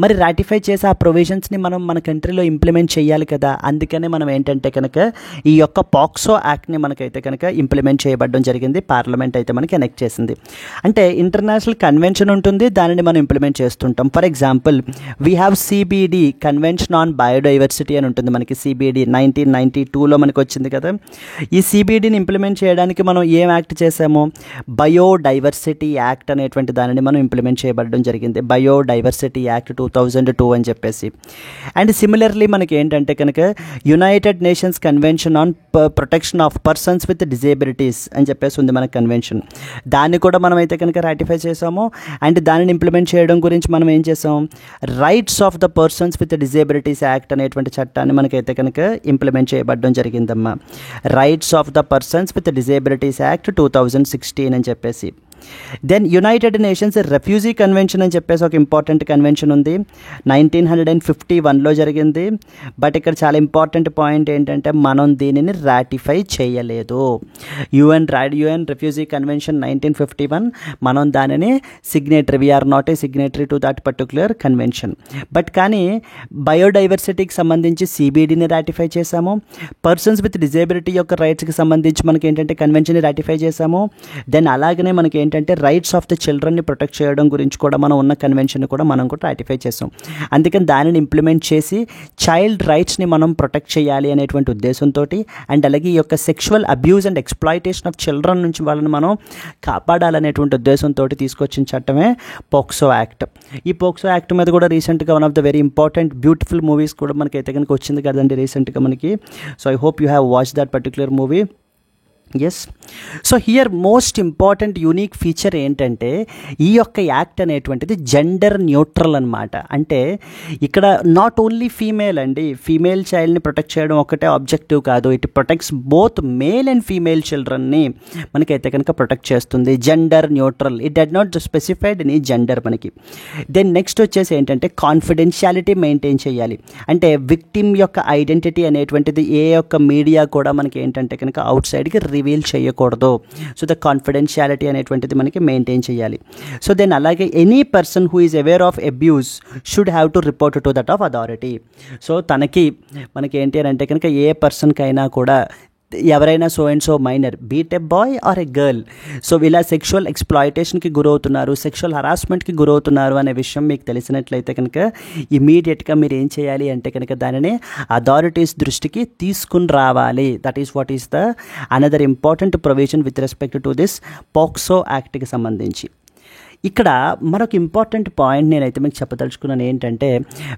మరి రాటిఫై చేసి ఆ ప్రొవిజన్స్ని మనం మన కంట్రీలో ఇంప్లిమెంట్ చేయాలి కదా. అందుకనే మనం ఏంటంటే కనుక ఈ యొక్క పాక్సో యాక్ట్ని మనకైతే కనుక ఇంప్లిమెంట్ చేయబడడం జరిగింది. పార్లమెంట్ అయితే మనకి కనెక్ట్ చేసింది. అంటే ఇంటర్నేషనల్ కన్వెన్షన్ ఉంటుంది, దానిని మనం ఇంప్లిమెంట్ చేస్తుంటాం. For example we have CBD, convention on biodiversity అని ఉంటుంది మనకి. సిబిడి 1992లో మనకి వచ్చింది కదా. ఈ సిబిడిని ఇంప్లిమెంట్ చేయడానికి మనం ఏం యాక్ట్ చేసాము? బయోడైవర్సిటీ యాక్ట్ అనేటువంటి దానిని మనం ఇంప్లిమెంట్ చేయబడడం జరిగింది. బయోడైవర్సిటీ యాక్ట్ 2002 అని చెప్పేసి. అండ్ సిమిలర్లీ మనకి ఏంటంటే కనుక United nations convention on protection of persons with disabilities అని చెప్పేసి ఉంది మన కన్వెన్షన్. దాన్ని కూడా మనం అయితే కనుక రాటిఫై చేసాము. అండ్ దానిని ఇంప్లిమెంట్ చేయడం గురించి మనం ఏం చేసాం? Rights of the persons with disabilities act అనేటువంటి చట్టాన్ని మనకైతే కనుక ఇంప్లిమెంట్ చేయబడడం జరిగిందమ్మా. Rights of the persons with disabilities act 2016 అని చెప్పేసి. Then United Nations refugee convention అని చెప్పేసి ఒక ఇంపార్టెంట్ కన్వెన్షన్ ఉంది, 1951లో జరిగింది. బట్ ఇక్కడ చాలా ఇంపార్టెంట్ పాయింట్ ఏంటంటే మనం దీనిని రాటిఫై చేయలేదు. యుఎన్ రెఫ్యూజీ కన్వెన్షన్ 1951, మనం దానిని signatory, we are not a signatory to that particular convention. But కానీ బయోడైవర్సిటీకి సంబంధించి సిబిడిని రాటిఫై చేశాము. పర్సన్స్ విత్ డిజేబిలిటీ యొక్క రైట్స్కి సంబంధించి మనకి ఏంటంటే కన్వెన్షన్ని రాటిఫై చేశాము. దెన్ అలాగనే మనకి ఏంటంటే రైట్స్ ఆఫ్ ద చిల్డ్రన్ని ప్రొటెక్ట్ చేయడం గురించి కూడా మనం ఉన్న కన్వెన్షన్ కూడా మనం కూడా రాటిఫై చేసాం. అందుకని దానిని ఇంప్లిమెంట్ చేసి చైల్డ్ రైట్స్ని మనం ప్రొటెక్ట్ చేయాలి అనేటువంటి ఉద్దేశంతో అండ్ అలాగే ఈ యొక్క sexual abuse and exploitation of children నుంచి వాళ్ళని మనం కాపాడాలనేటువంటి ఉద్దేశంతో తీసుకొచ్చిన చట్టమే పోక్సో యాక్ట్. ఈ పోక్సో యాక్ట్ మీద కూడా రీసెంట్గా one of the very important beautiful movies కూడా మనకైతే కనుక వచ్చింది కదండి రీసెంట్గా మనకి. So I hope you have watch that particular movie. Yes. So here most important unique feature ఏంటంటే ఈ యొక్క యాక్ట్ అనేటువంటిది జెండర్ న్యూట్రల్ అనమాట. అంటే ఇక్కడ నాట్ ఓన్లీ ఫీమేల్ అండి, ఫీమేల్ చైల్డ్ని ప్రొటెక్ట్ చేయడం ఒకటే ఆబ్జెక్టివ్ కాదు. It protects both male and female చిల్డ్రన్ని మనకైతే కనుక ప్రొటెక్ట్ చేస్తుంది. Gender neutral, it did not specified any gender మనకి. దెన్ నెక్స్ట్ వచ్చేసి ఏంటంటే కాన్ఫిడెన్షియాలిటీ మెయింటైన్ చేయాలి. అంటే విక్టిమ్ యొక్క ఐడెంటిటీ అనేటువంటిది ఏ యొక్క మీడియా కూడా మనకి ఏంటంటే కనుక అవుట్ సైడ్కి రివీల్ చేయకూడదు. సో ద కాన్ఫిడెన్షియాలిటీ అనేటువంటిది మనకి మెయింటైన్ చేయాలి. సో దెన్ అలాగే any person who is aware of abuse should have to report to that of authority. So మనకి ఏంటి అని అంటే కనుక ఏ పర్సన్కైనా కూడా ఎవరైనా so and so minor be it a boy or a girl, so ఇలా సెక్షువల్ ఎక్స్ప్లాయిటేషన్కి గురవుతున్నారు, సెక్షువల్ హరాస్మెంట్కి గురవుతున్నారు అనే విషయం మీకు తెలిసినట్లయితే కనుక ఇమీడియట్గా మీరు ఏం చేయాలి అంటే కనుక దానిని అథారిటీస్ దృష్టికి తీసుకుని రావాలి. That is what is the another important provision with respect to this POCSO యాక్ట్కి సంబంధించి. ఇక్కడ మరొక ఇంపార్టెంట్ పాయింట్ నేనైతే మీకు చెప్పదలుచుకున్నాను ఏంటంటే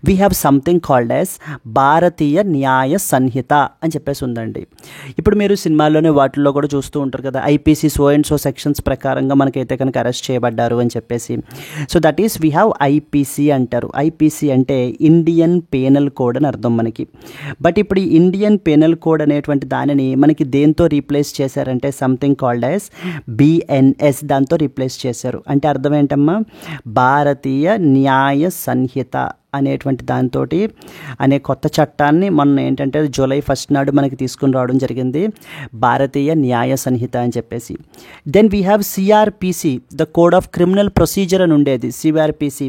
we have something called as Bharatiya Nyaya Sanhita అని చెప్పేసి ఉందండి. ఇప్పుడు మీరు సినిమాల్లోనే వాటిల్లో కూడా చూస్తూ ఉంటారు కదా, IPC so and so sections ప్రకారంగా మనకైతే కనుక అరెస్ట్ చేయబడ్డారు అని చెప్పేసి. So that is we have IPC అంటారు. ఐపీసీ అంటే ఇండియన్ పేనల్ కోడ్ అని అర్థం మనకి. బట్ ఇప్పుడు ఈ ఇండియన్ పేనల్ కోడ్ అనేటువంటి దానిని మనకి దేంతో రీప్లేస్ చేశారంటే సంథింగ్ కాల్డ్ యాజ్ బిఎన్ఎస్, దాంతో రీప్లేస్ చేశారు. అంటే అర్థం ఏంటమ్మా, భారతీయ న్యాయ సంహిత అనేటువంటి దాంతో అనే కొత్త చట్టాన్ని మొన్న ఏంటంటే జూలై 1 నాడు మనకి తీసుకుని రావడం జరిగింది, భారతీయ న్యాయ సంహిత అని చెప్పేసి. Then we have CrPC, the code of criminal procedure అని ఉండేది సిఆర్పిసి.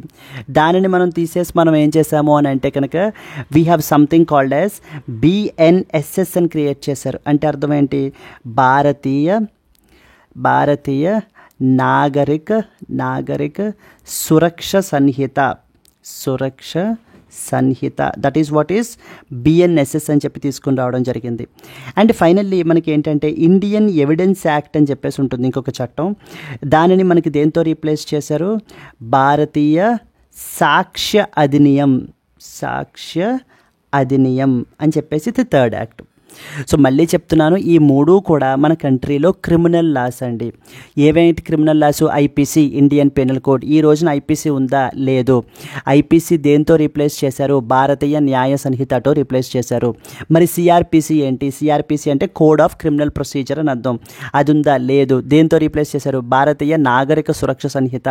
దానిని మనం తీసేసి మనం ఏం చేసాము అని అంటే కనుక we have something called as BNSS అని క్రియేట్ చేశారు. అంటే అర్థం ఏంటి, Bharatiya Nagarik Suraksha Sanhita, that is what is BNSS అని చెప్పి తీసుకుని రావడం జరిగింది. అండ్ ఫైనల్లీ మనకి ఏంటంటే ఇండియన్ ఎవిడెన్స్ యాక్ట్ అని చెప్పేసి ఉంటుంది ఇంకొక చట్టం. దానిని మనకి దేంతో రీప్లేస్ చేశారు, భారతీయ సాక్ష్య అధినియం అని చెప్పేసి ఇది థర్డ్ యాక్ట్. సో మళ్ళీ చెప్తున్నాను, ఈ మూడు కూడా మన కంట్రీలో క్రిమినల్ లాస్ అండి. ఏవైతే criminal laws, IPC Indian penal code. ఈ రోజున ఐపీసీ ఉందా, లేదు. ఐపీసీ దేంతో రీప్లేస్ చేశారు, భారతీయ న్యాయ సంహితతో రీప్లేస్ చేశారు. మరి సిఆర్పిసి ఏంటి, సిఆర్పిసి అంటే కోడ్ ఆఫ్ క్రిమినల్ ప్రొసీజర్ అని అర్థం. అది ఉందా, లేదు. దేంతో రీప్లేస్ చేశారు, Bharatiya Nagarik Suraksha Sanhita.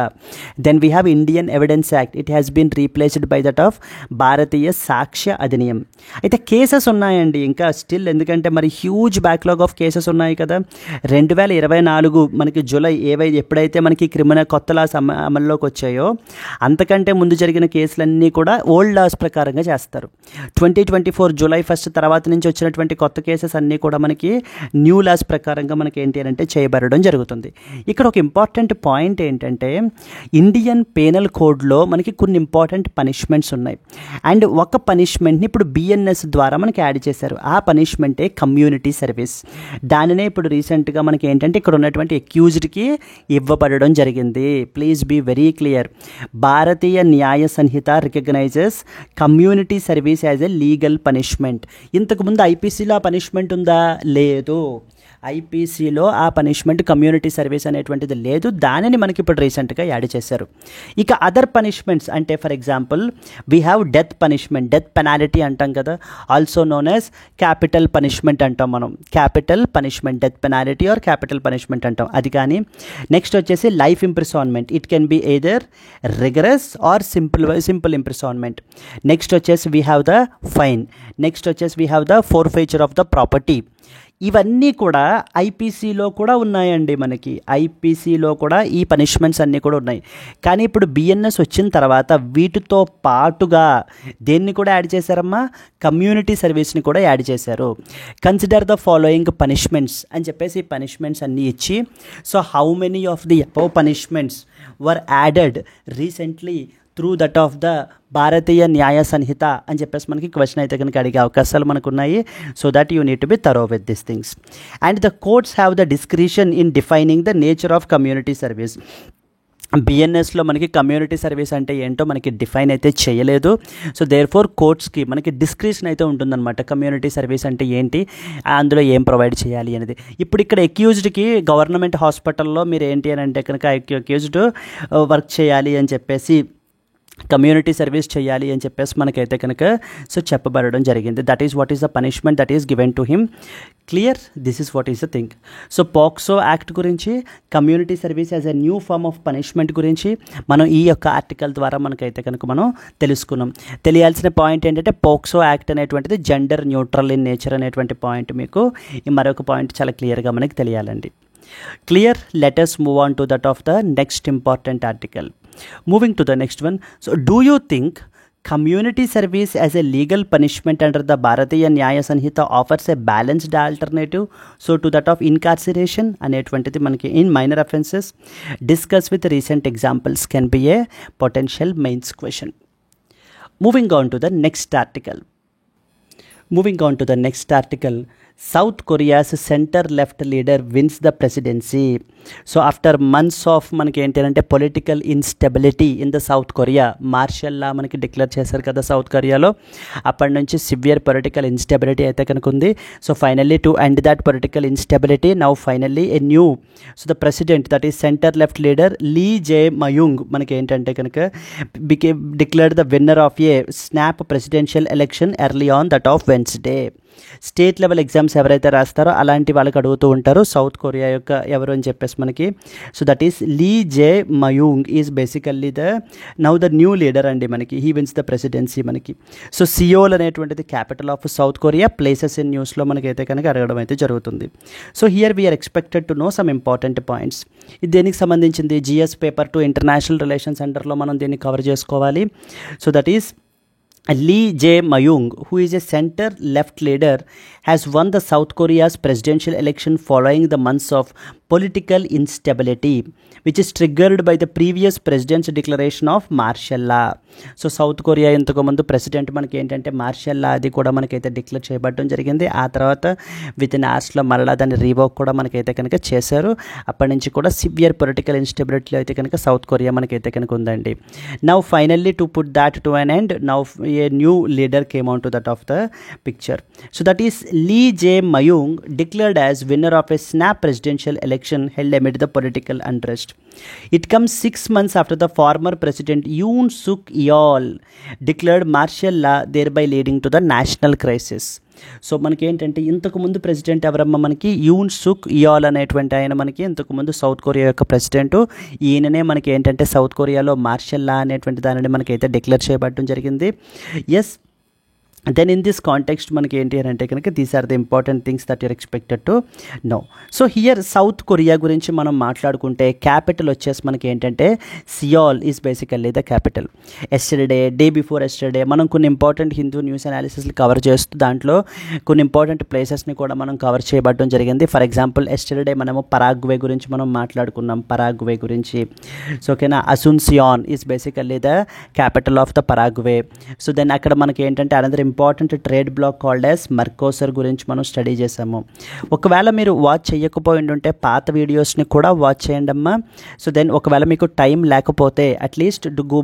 Then we have Indian Evidence Act, it has been replaced by that of Bharatiya Sakshya Adhiniyam. అయితే కేసెస్ ఉన్నాయండి ఇంకా స్టిల్, ఎందుకంటే మరి హ్యూజ్ బ్యాక్లాగ్ ఆఫ్ కేసెస్ ఉన్నాయి కదా. 2024 మనకి జూలై ఎప్పుడైతే మనకి క్రిమినల్ కొత్త లాస్ అమల్లోకి వచ్చాయో అంతకంటే ముందు జరిగిన కేసులన్నీ కూడా ఓల్డ్ లాస్ ప్రకారంగా చేస్తారు. 2024 జూలై 1 తర్వాత నుంచి వచ్చినటువంటి కొత్త కేసెస్ అన్నీ కూడా మనకి న్యూ లాస్ ప్రకారంగా మనకి ఏంటి అంటే చేయబడడం జరుగుతుంది. ఇక్కడ ఒక ఇంపార్టెంట్ పాయింట్ ఏంటంటే ఇండియన్ పేనల్ కోడ్లో మనకి కొన్ని ఇంపార్టెంట్ పనిష్మెంట్స్ ఉన్నాయి. అండ్ ఒక పనిష్మెంట్ని ఇప్పుడు బిఎన్ఎస్ ద్వారా మనకి యాడ్ చేశారు. ఆ పనిష్మెంటే కమ్యూనిటీ సర్వీస్. దానినే ఇప్పుడు రీసెంట్గా మనకి ఏంటంటే ఇక్కడ ఉన్నటువంటి అక్యూజ్డ్కి ఇవ్వబడడం జరిగింది. Please be very clear, Bharatiya Nyaya Sanhita recognizes community service as a legal punishment. ఇంతకుముందు ఐపీసీలో ఆ పనిష్మెంట్ ఉందా, లేదు. ఐపీసీలో ఆ పనిష్మెంట్ కమ్యూనిటీ సర్వీస్ అనేటువంటిది లేదు. దానిని మనకి ఇప్పుడు రీసెంట్గా యాడ్ చేశారు. ఇక అదర్ పనిష్మెంట్స్ అంటే for example we have death punishment, death penalty అంటాం కదా, also known as capital punishment అంటాం మనం. Capital punishment, death penalty or capital punishment అంటాం అది. కానీ నెక్స్ట్ వచ్చేసి life imprisonment, it can be either rigorous or simple imprisonment. Next వచ్చేసి we have the fine. Next వచ్చేసి we have the forfeiture of the property. ఇవన్నీ కూడా ఐపీసీలో కూడా ఉన్నాయండి. మనకి ఐపీసీలో కూడా ఈ పనిష్మెంట్స్ అన్నీ కూడా ఉన్నాయి. కానీ ఇప్పుడు బిఎన్ఎస్ వచ్చిన తర్వాత వీటితో పాటుగా దేన్ని కూడా యాడ్ చేశారమ్మా, కమ్యూనిటీ సర్వీస్ని కూడా యాడ్ చేశారు. కన్సిడర్ ద ఫాలోయింగ్ పనిష్మెంట్స్ అని చెప్పేసి ఈ పనిష్మెంట్స్ అన్నీ ఇచ్చి, so how many of the above punishments were added recently through that of the Bharatiya Nyaya Sanhita అని చెప్పేసి మనకి క్వశ్చన్ అయితే కనుక అడిగే అవకాశాలు మనకు ఉన్నాయి. So that you need to be thorough with this things. And the courts have the discretion in defining the nature of community service. బిఎన్ఎస్లో మనకి కమ్యూనిటీ సర్వీస్ అంటే ఏంటో మనకి డిఫైన్ అయితే చేయలేదు. సో దేర్ ఫోర్ కోర్ట్స్కి మనకి డిస్క్రిషన్ అయితే ఉంటుందన్నమాట. కమ్యూనిటీ సర్వీస్ అంటే ఏంటి, అందులో ఏం ప్రొవైడ్ చేయాలి అనేది. ఇప్పుడు ఇక్కడ అక్యూజ్డ్కి గవర్నమెంట్ హాస్పిటల్లో మీరు ఏంటి అని అంటే కనుక అక్యూజ్డ్ వర్క్ చేయాలి అని చెప్పేసి, కమ్యూనిటీ సర్వీస్ చేయాలి అని చెప్పేసి మనకైతే కనుక సో చెప్పబడడం జరిగింది. That is what is the punishment that is given to him. Clear, this is what is the thing. So POCSO act గురించి, community service as a new form of punishment గురించి మనం ఈ యొక్క ఆర్టికల్ ద్వారా మనకైతే కనుక మనం తెలుసుకున్నాం. తెలియాల్సిన పాయింట్ ఏంటంటే పోక్సో యాక్ట్ అనేటువంటిది జెండర్ న్యూట్రల్ ఇన్ నేచర్ అనేటువంటి పాయింట్ మీకు ఈ మరొక పాయింట్ చాలా క్లియర్గా మనకి తెలియాలండి. Clear, let us move on to that of the next important article. Moving to the next one. So do you think community service as a legal punishment under the Bharatiya Nyaya Sanhita offers a balanced alternative so to that of incarceration అనేటువంటిది మనకి in minor offenses. Discuss with recent examples can be a potential mains question. Moving on to the next article. South Korea's center-left leader wins the presidency. So after months of మనకి ఏంటంటే political instability in the South Korea, martial law మనకి declare చేశారు కదా south కొరియాలో. అప్పటి నుంచి severe political instability అయితే కనుక ఉంది. So finally to end that political instability now finally a new the president that is centre left leader Lee Jae Myung మనకి ఏంటంటే కనుక declared the winner of a snap presidential election early on that of Wednesday. State level exams ఎవరైతే రాస్తారో అలాంటి వాళ్ళకి అడుగుతూ ఉంటారు south Korea యొక్క ఎవరు అని చెప్పేసి మనకి. So that is Lee Jae Myung is basically now the new leader అండి మనకి. హీ విన్స్ ద ప్రెసిడెన్సీ మనకి. సో సియోల్ అనేటువంటిది capital of South Korea. Places in న్యూస్లో మనకైతే కనుక అడగడం అయితే జరుగుతుంది. So here we are expected to know some important points. ఇది దేనికి సంబంధించింది? జిఎస్ పేపర్ 2 ఇంటర్నేషనల్ రిలేషన్స్ సెంటర్లో మనం దీన్ని కవర్ చేసుకోవాలి. So that is Lee Jae-myung, who is a center-left leader, has won the South Korea's presidential election following the months of political instability, which is triggered by the previous president's declaration of martial law. So south Korea ఇంతకు ముందు president మనకి ఏంటంటే martial లా అది కూడా మనకైతే declare చేయబడడం జరిగింది. ఆ తర్వాత విత్ ఇన్ అవర్స్లో మరలా దాన్ని రీవోక్ కూడా మనకైతే కనుక చేశారు. అప్పటి నుంచి కూడా సివియర్ పొలిటికల్ ఇన్స్టెబిలిటీ అయితే కనుక సౌత్ కొరియా మనకైతే కనుక ఉందండి. Now finally to put that to an end now a new leader came on to that of the picture. So that is Lee Jae Myung declared as winner of a snap presidential election held amid the political unrest. It comes 6 months after the former president Yoon Suk Yeol declared martial law, thereby leading to the national crisis. So మనకి ఏంటంటే ఇంతకుముందు president ఎవరమ్మా మనకి యూన్ సుక్ ఇయాల్ అనేటువంటి ఆయన మనకి ఇంతకుముందు south Korea యొక్క ప్రెసిడెంట్. ఈయననే మనకి ఏంటంటే సౌత్ కొరియాలో మార్షల్ లా అనేటువంటి దానిని మనకైతే డిక్లేర్ చేయబడడం జరిగింది. Yes, then in this context మనకి ఏంటి అని అంటే కనుక these are the important things that you're expected to know. So here South Korea గురించి మనం మాట్లాడుకుంటే క్యాపిటల్ వచ్చేసి మనకి ఏంటంటే Seoul is basically the capital. Yesterday, day before yesterday మనం కొన్ని ఇంపార్టెంట్ హిందూ న్యూస్ అనాలిసిస్లు కవర్ చేస్తూ దాంట్లో కొన్ని ఇంపార్టెంట్ ప్లేసెస్ని కూడా మనం కవర్ చేయబడడం జరిగింది. ఫర్ ఎగ్జాంపుల్ ఎస్టర్డే మనము పరాగ్వే గురించి మనం మాట్లాడుకున్నాం. పరాగ్వే గురించి సో ఓకేనా. Asuncion is basically the capital of the Paraguay. So then అక్కడ మనకి ఏంటంటే another important trade bloc called as Mercosur గురించి మనం స్టడీ చేసాము. ఒకవేళ మీరు వాచ్ చేయకపోయి ఉంటే పాత వీడియోస్ని కూడా వాచ్ చేయండి అమ్మా. సో దెన్ ఒకవేళ మీకు టైం లేకపోతే at least go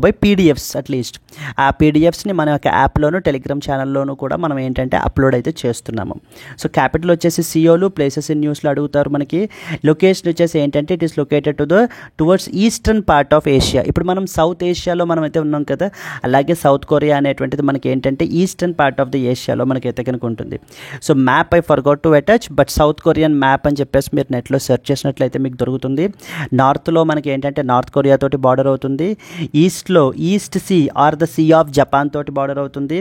by PDFs. At least ఆ పీడిఎఫ్స్ని మన యొక్క యాప్లోను టెలిగ్రామ్ ఛానల్లోనూ కూడా మనం ఏంటంటే అప్లోడ్ అయితే చేస్తున్నాము. సో క్యాపిటల్ వచ్చేసి సియోలు. ప్లేసెస్ ఇన్ న్యూస్లో అడుగుతారు మనకి. లొకేషన్ వచ్చేసి ఏంటంటే it is located towards eastern part of Asia. ఇప్పుడు మనం సౌత్ ఏషియాలో మనం అయితే ఉన్నాం కదా, అలాగే సౌత్ కొరియా అనేటువంటిది మనకి ఏంటంటే ఈస్టర్న్ పార్ట్ ఆఫ్ ది ఏషియాలో మనకైతే కనుక ఉంటుంది. So map I forgot to attach, but south Korean map అని చెప్పేసి మీరు నెట్లో సెర్చ్ చేసినట్లయితే మీకు దొరుకుతుంది. నార్త్లో మనకి ఏంటంటే నార్త్ కొరియా తోటి బార్డర్ అవుతుంది. ఈస్ట్లో East Sea or the Sea of Japan తోటి బార్డర్ అవుతుంది.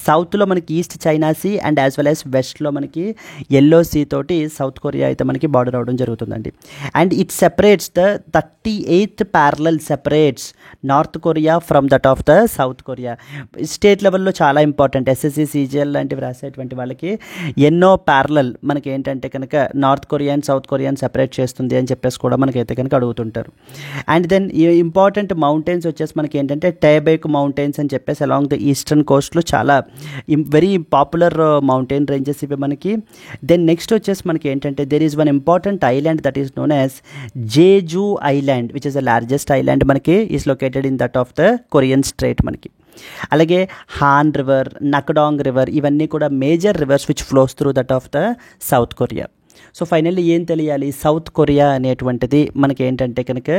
సౌత్లో మనకి East China Sea and as well as వెస్ట్లో మనకి ఎల్లో సీ తోటి సౌత్ కొరియా అయితే మనకి బార్డర్ అవడం జరుగుతుందండి. And it separates the 38th parallel separates North Korea from that of the South Korea. State లెవెల్లో చాలా ఇంపార్టెంట్. ఎస్ఎస్సి, సిజిఎల్ లాంటివి రాసేటువంటి వాళ్ళకి ఎన్నో ప్యారలల్ మనకి ఏంటంటే కనుక north Korea and south Korea separate చేస్తుంది అని చెప్పేసి కూడా మనకైతే కనుక అడుగుతుంటారు. అండ్ దెన్ ఇంపార్టెంట్ మౌంటైన్స్ వచ్చేసి మనకి ఏంటంటే టైబేక్ మౌంటైన్స్ అని చెప్పేసి అలాంగ్ ద ఈస్టర్న్ కోస్ట్లో చాలా వెరీ పాపులర్ మౌంటైన్ రేంజెస్ ఇవి మనకి. దెన్ నెక్స్ట్ వచ్చేసి మనకి ఏంటంటే there is one important island that is known as Jeju island, which is the largest island మనకి is located in that of the Korean strait మనకి. అలాగే Han river, Nakdong river ఇవన్నీ కూడా major rivers which flows through that of the South Korea. So finally ఏం తెలియాలి? South Korea అనేటువంటిది మనకి ఏంటంటే కనుక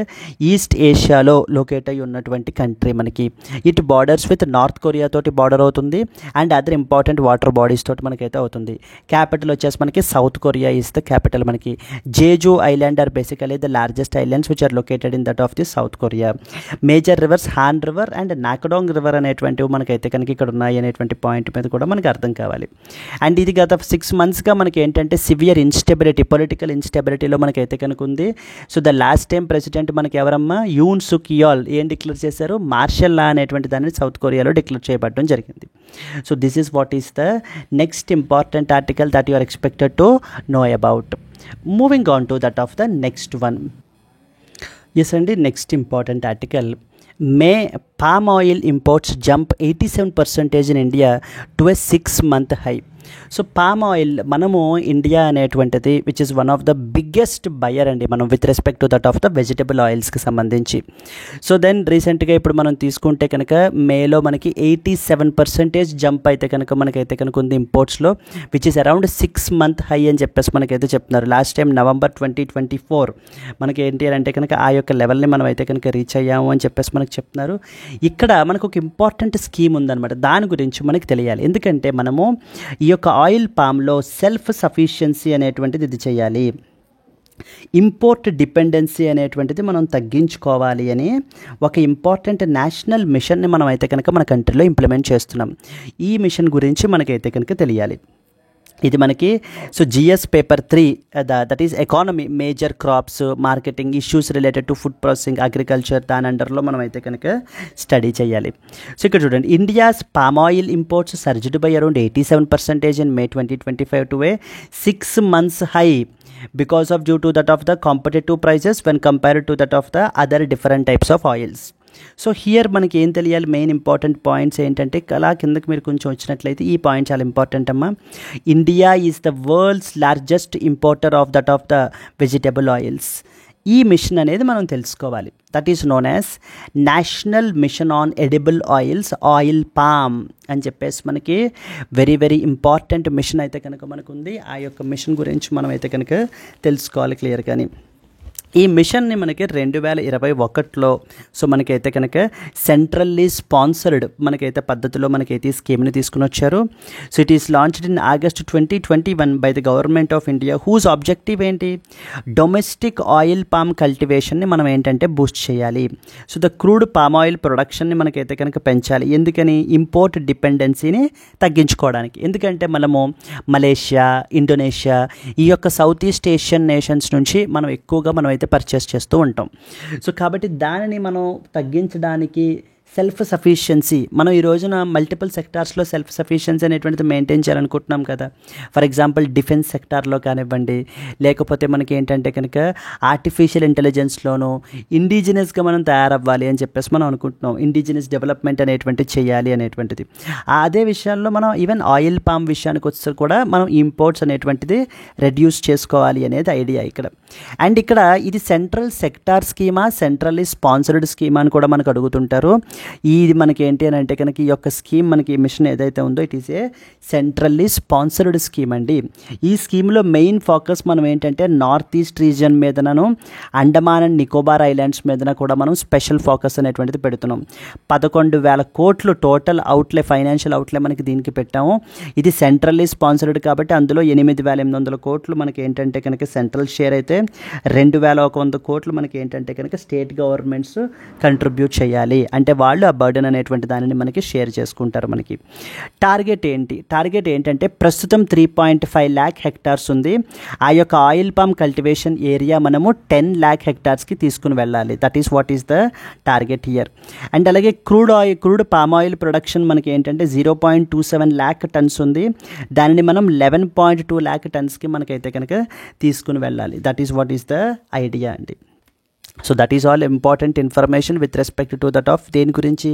ఈస్ట్ ఏషియాలో లొకేట్ అయి ఉన్నటువంటి కంట్రీ మనకి. It borders with North Korea తోటి బార్డర్ అవుతుంది and other important water bodies తోటి మనకైతే అవుతుంది. క్యాపిటల్ వచ్చేసి మనకి South Korea is the capital మనకి. Jeju island are basically the largest islands which are located in that of the South Korea. Major rivers Han river and Nakdong river అనేటువంటివి మనకైతే కనుక ఇక్కడ ఉన్నాయి అనేటువంటి పాయింట్ మీద కూడా మనకి అర్థం కావాలి. అండ్ ఇది గత 6 monthsగా మనకి ఏంటంటే సివియర్ ఇన్స్టెబిలిటీ ఇన్స్టెబిలిటీ, పొలిటికల్ ఇన్స్టెబిలిటీలో మనకైతే కనుక ఉంది. So the last time president మనకి ఎవరమ్మా, యూన్ సుక్ యోల్ ఏం డిక్లేర్ చేశారు, మార్షల్ లా అనేటువంటి దాన్ని సౌత్ కొరియాలో డిక్లేర్ చేయబడడం జరిగింది. So this is what is the next important article that you are expected to know about. Moving on to that of the next one. Yes అండి, next important article, May palm oil imports jump 87% in India to a 6-month high. So palm oil మనము India అనేటువంటిది which is one of the biggest buyer అండి మనం with respect to that of the vegetable ఆయిల్స్కి సంబంధించి. So then రీసెంట్గా ఇప్పుడు మనం తీసుకుంటే కనుక మేలో మనకి 87% జంప్ అయితే కనుక మనకైతే కనుక ఉంది ఇంపోర్ట్స్లో, which is around 6-month high అని చెప్పేసి మనకైతే చెప్తున్నారు. లాస్ట్ టైం నవంబర్ 2024 మనకి ఏంటి అంటే కనుక ఆ యొక్క లెవెల్ని మనం అయితే కనుక రీచ్ అయ్యాము అని చెప్పేసి మనకు చెప్తున్నారు. ఇక్కడ మనకు ఒక ఇంపార్టెంట్ స్కీమ్ ఉందన్నమాట, దాని గురించి మనకి తెలియాలి. ఎందుకంటే మనము ఈ యొక్క ఆయిల్ పామ్లో సెల్ఫ్ సఫిషియన్సీ అనేటువంటిది ఇది చేయాలి, ఇంపోర్ట్ డిపెండెన్సీ అనేటువంటిది మనం తగ్గించుకోవాలి అని ఒక ఇంపార్టెంట్ నేషనల్ మిషన్ని మనం అయితే కనుక మన కంట్రీలో ఇంప్లిమెంట్ చేస్తున్నాం. ఈ మిషన్ గురించి మనకైతే కనుక తెలియాలి. ఇది మనకి so GS paper 3 that is economy, major crops, marketing, issues related to food processing, agriculture, దాని అండర్లో మనం అయితే కనుక స్టడీ చేయాలి. సో ఇక్కడ చూడండి, India's palm oil imports surged by around 87% in May 2025 to a 6 months high because of due to that of the competitive prices when compared to that of the other different types of oils. So here మనకి ఏం తెలియాలి, main important points ఏంటంటే అలా కిందకి మీరు కొంచెం వచ్చినట్లయితే ఈ పాయింట్ చాలా ఇంపార్టెంట్ అమ్మా. India is the world's largest importer of that of the vegetable oils. ఈ మిషన్ అనేది మనం తెలుసుకోవాలి. That is known as national mission on edible oils, oil palm అని చెప్పేసి మనకి వెరీ వెరీ ఇంపార్టెంట్ మిషన్ అయితే కనుక మనకు ఉంది. ఆ యొక్క మిషన్ గురించి మనం అయితే కనుక తెలుసుకోవాలి క్లియర్గాని. ఈ మిషన్ని మనకి 2021లో సో మనకైతే కనుక సెంట్రల్లీ స్పాన్సర్డ్ మనకైతే పద్ధతిలో మనకైతే ఈ స్కీమ్ని తీసుకుని వచ్చారు. So it is launched in August 2021 by the government of India, whose objective ఏంటి, డొమెస్టిక్ ఆయిల్ పామ్ కల్టివేషన్ని మనం ఏంటంటే బూస్ట్ చేయాలి. So the crude palm oil ప్రొడక్షన్ని మనకైతే కనుక పెంచాలి. ఎందుకని, ఇంపోర్ట్ డిపెండెన్సీని తగ్గించుకోవడానికి. ఎందుకంటే మనము మలేషియా, ఇండోనేషియా ఈ యొక్క సౌత్ ఈస్ట్ ఏషియన్ నేషన్స్ నుంచి మనం ఎక్కువగా మనం అయితే పర్చేస్ చేస్తూ ఉంటాం. సో కాబట్టి దానిని మనం తగ్గించడానికి సెల్ఫ్ సఫిషియన్సీ, మనం ఈ రోజున మల్టిపుల్ సెక్టార్స్లో సెల్ఫ్ సఫిషియన్సీ అనేటువంటిది మెయింటైన్ చేయాలనుకుంటున్నాం కదా. ఫర్ ఎగ్జాంపుల్ డిఫెన్స్ సెక్టార్లో కానివ్వండి, లేకపోతే మనకి ఏంటంటే కనుక ఆర్టిఫిషియల్ ఇంటెలిజెన్స్లోనూ ఇండిజినస్గా మనం తయారవ్వాలి అని చెప్పేసి మనం అనుకుంటున్నాం. ఇండిజినస్ డెవలప్మెంట్ అనేటువంటిది చేయాలి అనేటువంటిది. అదే విషయాల్లో మనం ఈవెన్ ఆయిల్ పామ్ విషయానికి వచ్చి కూడా మనం ఇంపోర్ట్స్ అనేటువంటిది రెడ్యూస్ చేసుకోవాలి అనేది ఐడియా ఇక్కడ. అండ్ ఇక్కడ ఇది central sector schema, centrally sponsored schema అని కూడా మనకు అడుగుతుంటారు. ఇది మనకి ఏంటి అని అంటే కనుక ఈ యొక్క స్కీమ్ మనకి మిషన్ ఏదైతే ఉందో it is a centrally sponsored scheme అండి. ఈ స్కీమ్లో మెయిన్ ఫోకస్ మనం ఏంటంటే నార్త్ ఈస్ట్ రీజియన్ మీదనను, అండమాన్ అండ్ నికోబార్ ఐలాండ్స్ మీదన కూడా మనం స్పెషల్ ఫోకస్ అనేటువంటిది పెడుతున్నాం. 11,000 కోట్లు టోటల్ అవుట్లే, ఫైనాన్షియల్ అవుట్లే మనకి దీనికి పెట్టాము. ఇది సెంట్రల్లీ స్పాన్సర్డ్ కాబట్టి అందులో 8,800 కోట్లు మనకి ఏంటంటే కనుక సెంట్రల్ షేర్ అయితే, 2,100 కోట్లు మనకి ఏంటంటే కనుక స్టేట్ గవర్నమెంట్స్ కంట్రిబ్యూట్ చేయాలి. అంటే వాళ్ళు ఆ బర్డెన్ అనేటువంటి దానిని మనకి షేర్ చేసుకుంటారు. మనకి టార్గెట్ ఏంటంటే ప్రస్తుతం 3.5 lakh హెక్టార్స్ ఉంది. ఆ యొక్క ఆయిల్ పామ్ కల్టివేషన్ ఏరియా మనము 10 lakh హెక్టార్స్కి తీసుకుని వెళ్ళాలి. That is what is the target here. And అలాగే క్రూడ్ పామ్ ఆయిల్ ప్రొడక్షన్ మనకి ఏంటంటే 0.27 lakh టన్స్ ఉంది. దానిని మనం 11.2 lakh టన్స్కి మనకైతే కనుక తీసుకుని వెళ్ళాలి. That is what is the idea అండి. So that is all important information with respect to that of దేని గురించి,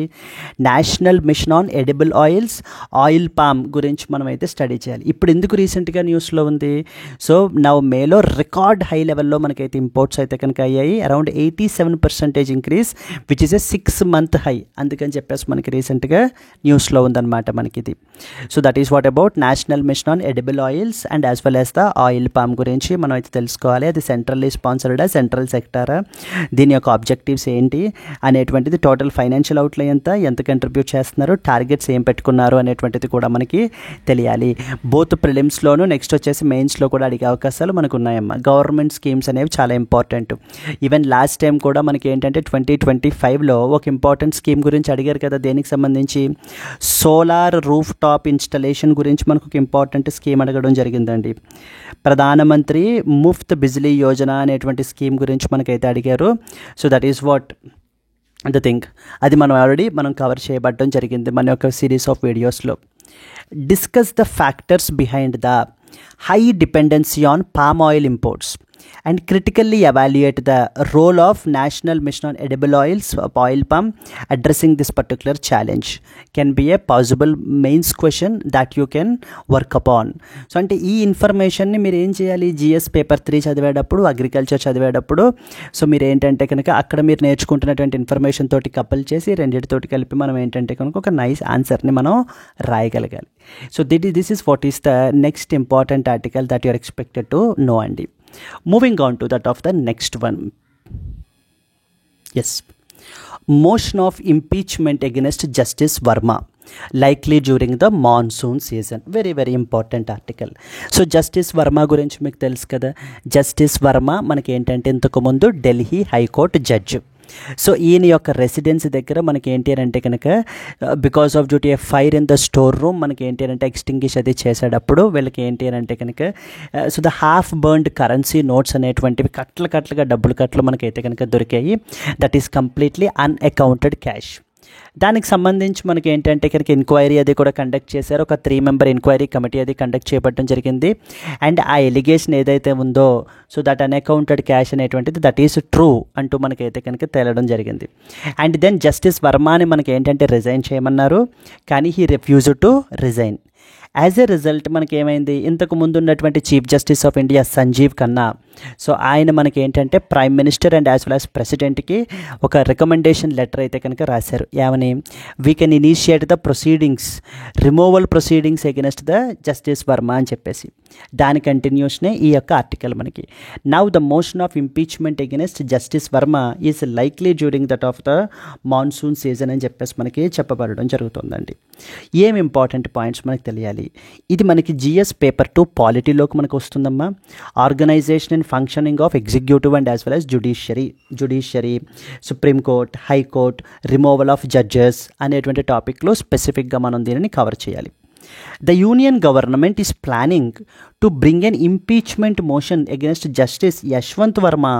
national mission on edible oils, oil palm గురించి మనం అయితే స్టడీ చేయాలి. ఇప్పుడు ఎందుకు రీసెంట్గా న్యూస్లో ఉంది, సో మేలో రికార్డ్ హై లెవెల్లో మనకైతే ఇంపోర్ట్స్ అయితే కనుక అయ్యాయి. Around 87% increase which is a 6 month high. అందుకని చెప్పేసి మనకి రీసెంట్గా న్యూస్లో ఉందన్నమాట మనకి ఇది. So that is what about national mission on edible oils and as well as the oil palm గురించి మనం అయితే తెలుసుకోవాలి. అది సెంట్రల్లీ స్పాన్సర్డా, సెంట్రల్ సెక్టారా, దీని యొక్క ఆబ్జెక్టివ్స్ ఏంటి అనేటువంటిది, టోటల్ ఫైనాన్షియల్ అవుట్లే ఎంత కంట్రిబ్యూట్ చేస్తున్నారు, టార్గెట్స్ ఏం పెట్టుకున్నారు అనేటువంటిది కూడా మనకి తెలియాలి. బోత్ ప్రిలిమ్స్లోను నెక్స్ట్ వచ్చేసి మెయిన్స్లో కూడా అడిగే అవకాశాలు మనకు ఉన్నాయమ్మా. గవర్నమెంట్ స్కీమ్స్ అనేవి చాలా ఇంపార్టెంట్. ఈవెన్ లాస్ట్ టైం కూడా మనకి ఏంటంటే 2025లో ఒక ఇంపార్టెంట్ స్కీమ్ గురించి అడిగారు కదా, దేనికి సంబంధించి సోలార్ రూఫ్ టాప్ ఇన్స్టలేషన్ గురించి మనకు ఒక ఇంపార్టెంట్ స్కీమ్ అడగడం జరిగిందండి. ప్రధానమంత్రి ముఫ్త్ బిజ్లీ యోజన అనేటువంటి స్కీమ్ గురించి మనకైతే అడిగారు. So that is what the thing. అది మనం కవర్ చేయబడడం జరిగింది మన యొక్క సిరీస్ ఆఫ్ వీడియోస్లో. Discuss the factors behind the high dependency on palm oil imports and critically evaluate the role of National Mission on Edible Oils of Oil Palm addressing this particular challenge. Can be a possible mains question that you can work upon. So అంటే ఈ ఇన్ఫర్మేషన్ని మీరు ఏం చేయాలి, GS paper 3 చదివేటప్పుడు, agriculture చదివేటప్పుడు, so మీరు ఏంటంటే కనుక అక్కడ మీరు నేర్చుకుంటున్నటువంటి ఇన్ఫర్మేషన్ తోటి కపుల్ చేసి రెండింటితోటి కలిపి మనం ఏంటంటే కనుక ఒక నైస్ ఆన్సర్ని మనం రాయగలగాలి. So this is what is the next important article that you are expected to know అండి. Moving on to that of the next one. Yes. Motion of impeachment against Justice Verma likely during the monsoon season. Very very important article. So Justice Verma గురించి మీకు తెలుసు కదా. Justice Verma మనకి ఏంటంటే ఇంతకు ముందు Delhi high court judge. So ఈయన యొక్క రెసిడెన్సీ దగ్గర మనకి ఏంటి అని అంటే కనుక because of duty A fire in the store room మనకి ఏంటి అని అంటే ఎక్స్టింగ్విష్ అది చేసేటప్పుడు వీళ్ళకి ఏంటి అని అంటే కనుక so the half burned currency notes అనేటువంటివి కట్లుగా డబ్బులు కట్లు మనకైతే కనుక దొరికాయి. That is completely unaccounted cash. దానికి సంబంధించి మనకి ఏంటంటే కనుక ఎంక్వైరీ అది కూడా కండక్ట్ చేశారు. ఒక 3 మెంబర్ ఎంక్వైరీ కమిటీ అది కండక్ట్ చేయబడడం జరిగింది. అండ్ ఆ ఎలిగేషన్ ఏదైతే ఉందో సో దట్ అన్అకౌంటెడ్ క్యాష్ అనేటువంటిది దట్ ఈస్ ట్రూ అంటూ మనకైతే కనుక తేలడం జరిగింది. అండ్ దెన్ జస్టిస్ వర్మాని మనకి ఏంటంటే రిజైన్ చేయమన్నారు, కానీ he refused to resign. As a result మనకి ఏమైంది, ఇంతకు ముందు ఉన్నటువంటి chief justice of India Sanjiv Khanna, so ఆయన మనకి ఏంటంటే prime minister and as well as ప్రెసిడెంట్కి ఒక రికమెండేషన్ లెటర్ అయితే కనుక రాశారు. ఏమని, we can initiate the proceedings, removal proceedings against the justice Varma అని చెప్పేసి. దాని కంటిన్యూషనే ఈ యొక్క ఆర్టికల్ మనకి. Now the motion of impeachment against justice Varma is likely during that of the monsoon season అని చెప్పేసి మనకి చెప్పబడడం జరుగుతుందండి. ఏం ఇంపార్టెంట్ పాయింట్స్ మనకి తెలియాలి. ఇది మనకి జిఎస్ పేపర్ 2 పాలిటీలోకి మనకు వస్తుందమ్మా. Organisation and functioning of executive and as well as judiciary, supreme court, high court, removal of judges అనేటువంటి టాపిక్లో స్పెసిఫిక్గా మనం దీనిని కవర్ చేయాలి. The Union government is planning to bring an impeachment motion against Justice Yashwant Verma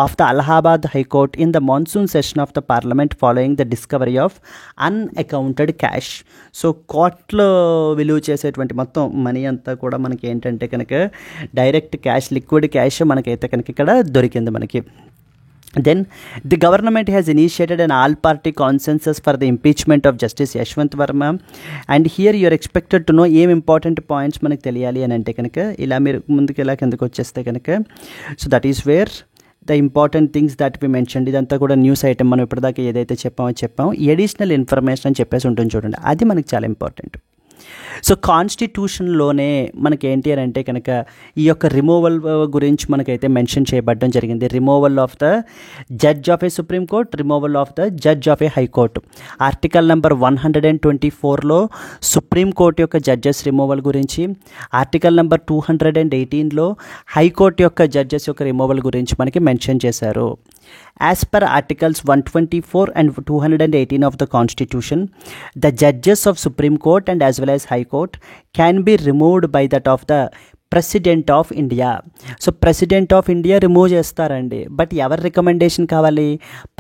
of the Allahabad High Court in the monsoon session of the Parliament following the discovery of unaccounted cash. So కోర్టులో విలువ చేసేటువంటి మొత్తం money అంతా కూడా మనకి ఏంటంటే కనుక direct cash, liquid cash మనకైతే కనుక ఇక్కడ దొరికింది మనకి. Then the government has initiated an all-party consensus for the impeachment of Justice Yashwant Verma, and here you are expected to know ఏం ఇంపార్టెంట్ పాయింట్స్ మనకు తెలియాలి అని అంటే కనుక ఇలా మీరు ముందుకు ఇలా కిందకు వచ్చేస్తే కనుక so that is where the important things that we mentioned. ఇదంతా కూడా న్యూస్ ఐటమ్, మనం ఇప్పటిదాకా ఏదైతే చెప్పామో అడిషనల్ ఇన్ఫర్మేషన్ అని చెప్పేసి ఉంటుంది చూడండి, అది మనకి చాలా ఇంపార్టెంట్. సో కాన్స్టిట్యూషన్లోనే మనకి ఏంటి అని అంటే కనుక ఈ యొక్క రిమూవల్ గురించి మనకైతే మెన్షన్ చేయబడడం జరిగింది. Removal of the judge of a supreme court, removal of the judge of a high court. Article number 124లో సుప్రీం కోర్టు యొక్క జడ్జెస్ రిమూవల్ గురించి, ఆర్టికల్ నెంబర్ 218లో హైకోర్టు యొక్క జడ్జెస్ యొక్క రిమూవల్ గురించి మనకి మెన్షన్ చేశారు. As per Articles 124 and 218 of the Constitution, the judges of Supreme Court and as well as High Court can be removed by that of the president of India. So president of India remove చేస్తారండి, but ఎవరి recommendation కావాలి,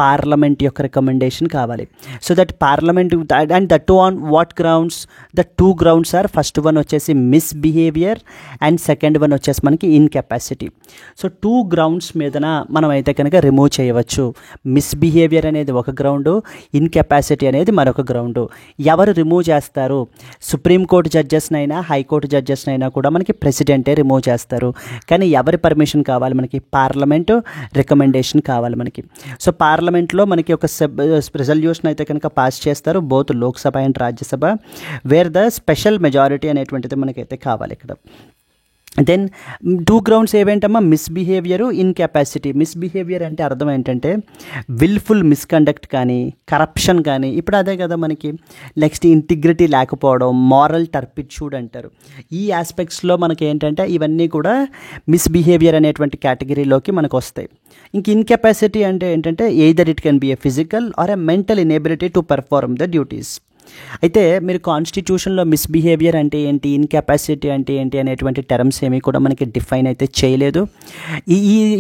parliament యొక్క recommendation కావాలి. So that parliament and that to on what grounds, the 2 grounds are, first one వచ్చేసి misbehaviour and second one వచ్చేసి మనకి incapacity. So 2 grounds మీదన మనం అయితే కనుక రిమూవ్ చేయవచ్చు. మిస్బిహేవియర్ అనేది ఒక గ్రౌండు, ఇన్కెపాసిటీ అనేది మరొక గ్రౌండు. ఎవరు రిమూవ్ చేస్తారు, సుప్రీంకోర్టు జడ్జెస్నైనా హైకోర్టు జడ్జెస్నైనా కూడా మనకి ప్రెసిడెంట్ రిమూవ్ చేస్తారు. కానీ ఎవరి పర్మిషన్ కావాలి మనకి, పార్లమెంటు రికమెండేషన్ కావాలి మనకి. సో పార్లమెంట్లో మనకి ఒక రెజల్యూషన్ అయితే కనుక పాస్ చేస్తారు, both Lok Sabha and Rajya Sabha, where the special majority అనేటువంటిది మనకైతే కావాలి ఇక్కడ. దెన్ 2 గ్రౌండ్స్ ఏవేంటమ్మా, మిస్బిహేవియరు, ఇన్కెపాసిటీ. మిస్బిహేవియర్ అంటే అర్థం ఏంటంటే విల్ఫుల్ మిస్కండక్ట్ కానీ, కరప్షన్ కానీ, ఇప్పుడు అదే కదా మనకి. నెక్స్ట్ ఇంటిగ్రిటీ లేకపోవడం, మారల్ టర్పిట్యూడ్ అంటారు. ఈ ఆస్పెక్ట్స్లో మనకి ఏంటంటే ఇవన్నీ కూడా మిస్బిహేవియర్ అనేటువంటి కేటగిరీలోకి మనకు వస్తాయి. ఇంక ఇన్కెపాసిటీ అంటే ఏంటంటే either it can B A physical are a mental inability to perform the duties. అయితే మీరు కాన్స్టిట్యూషన్లో మిస్బిహేవియర్ అంటే ఏంటి, ఇన్కెపాసిటీ అంటే ఏంటి అనేటువంటి టర్మ్స్ ఏమీ కూడా మనకి డిఫైన్ అయితే చేయలేదు.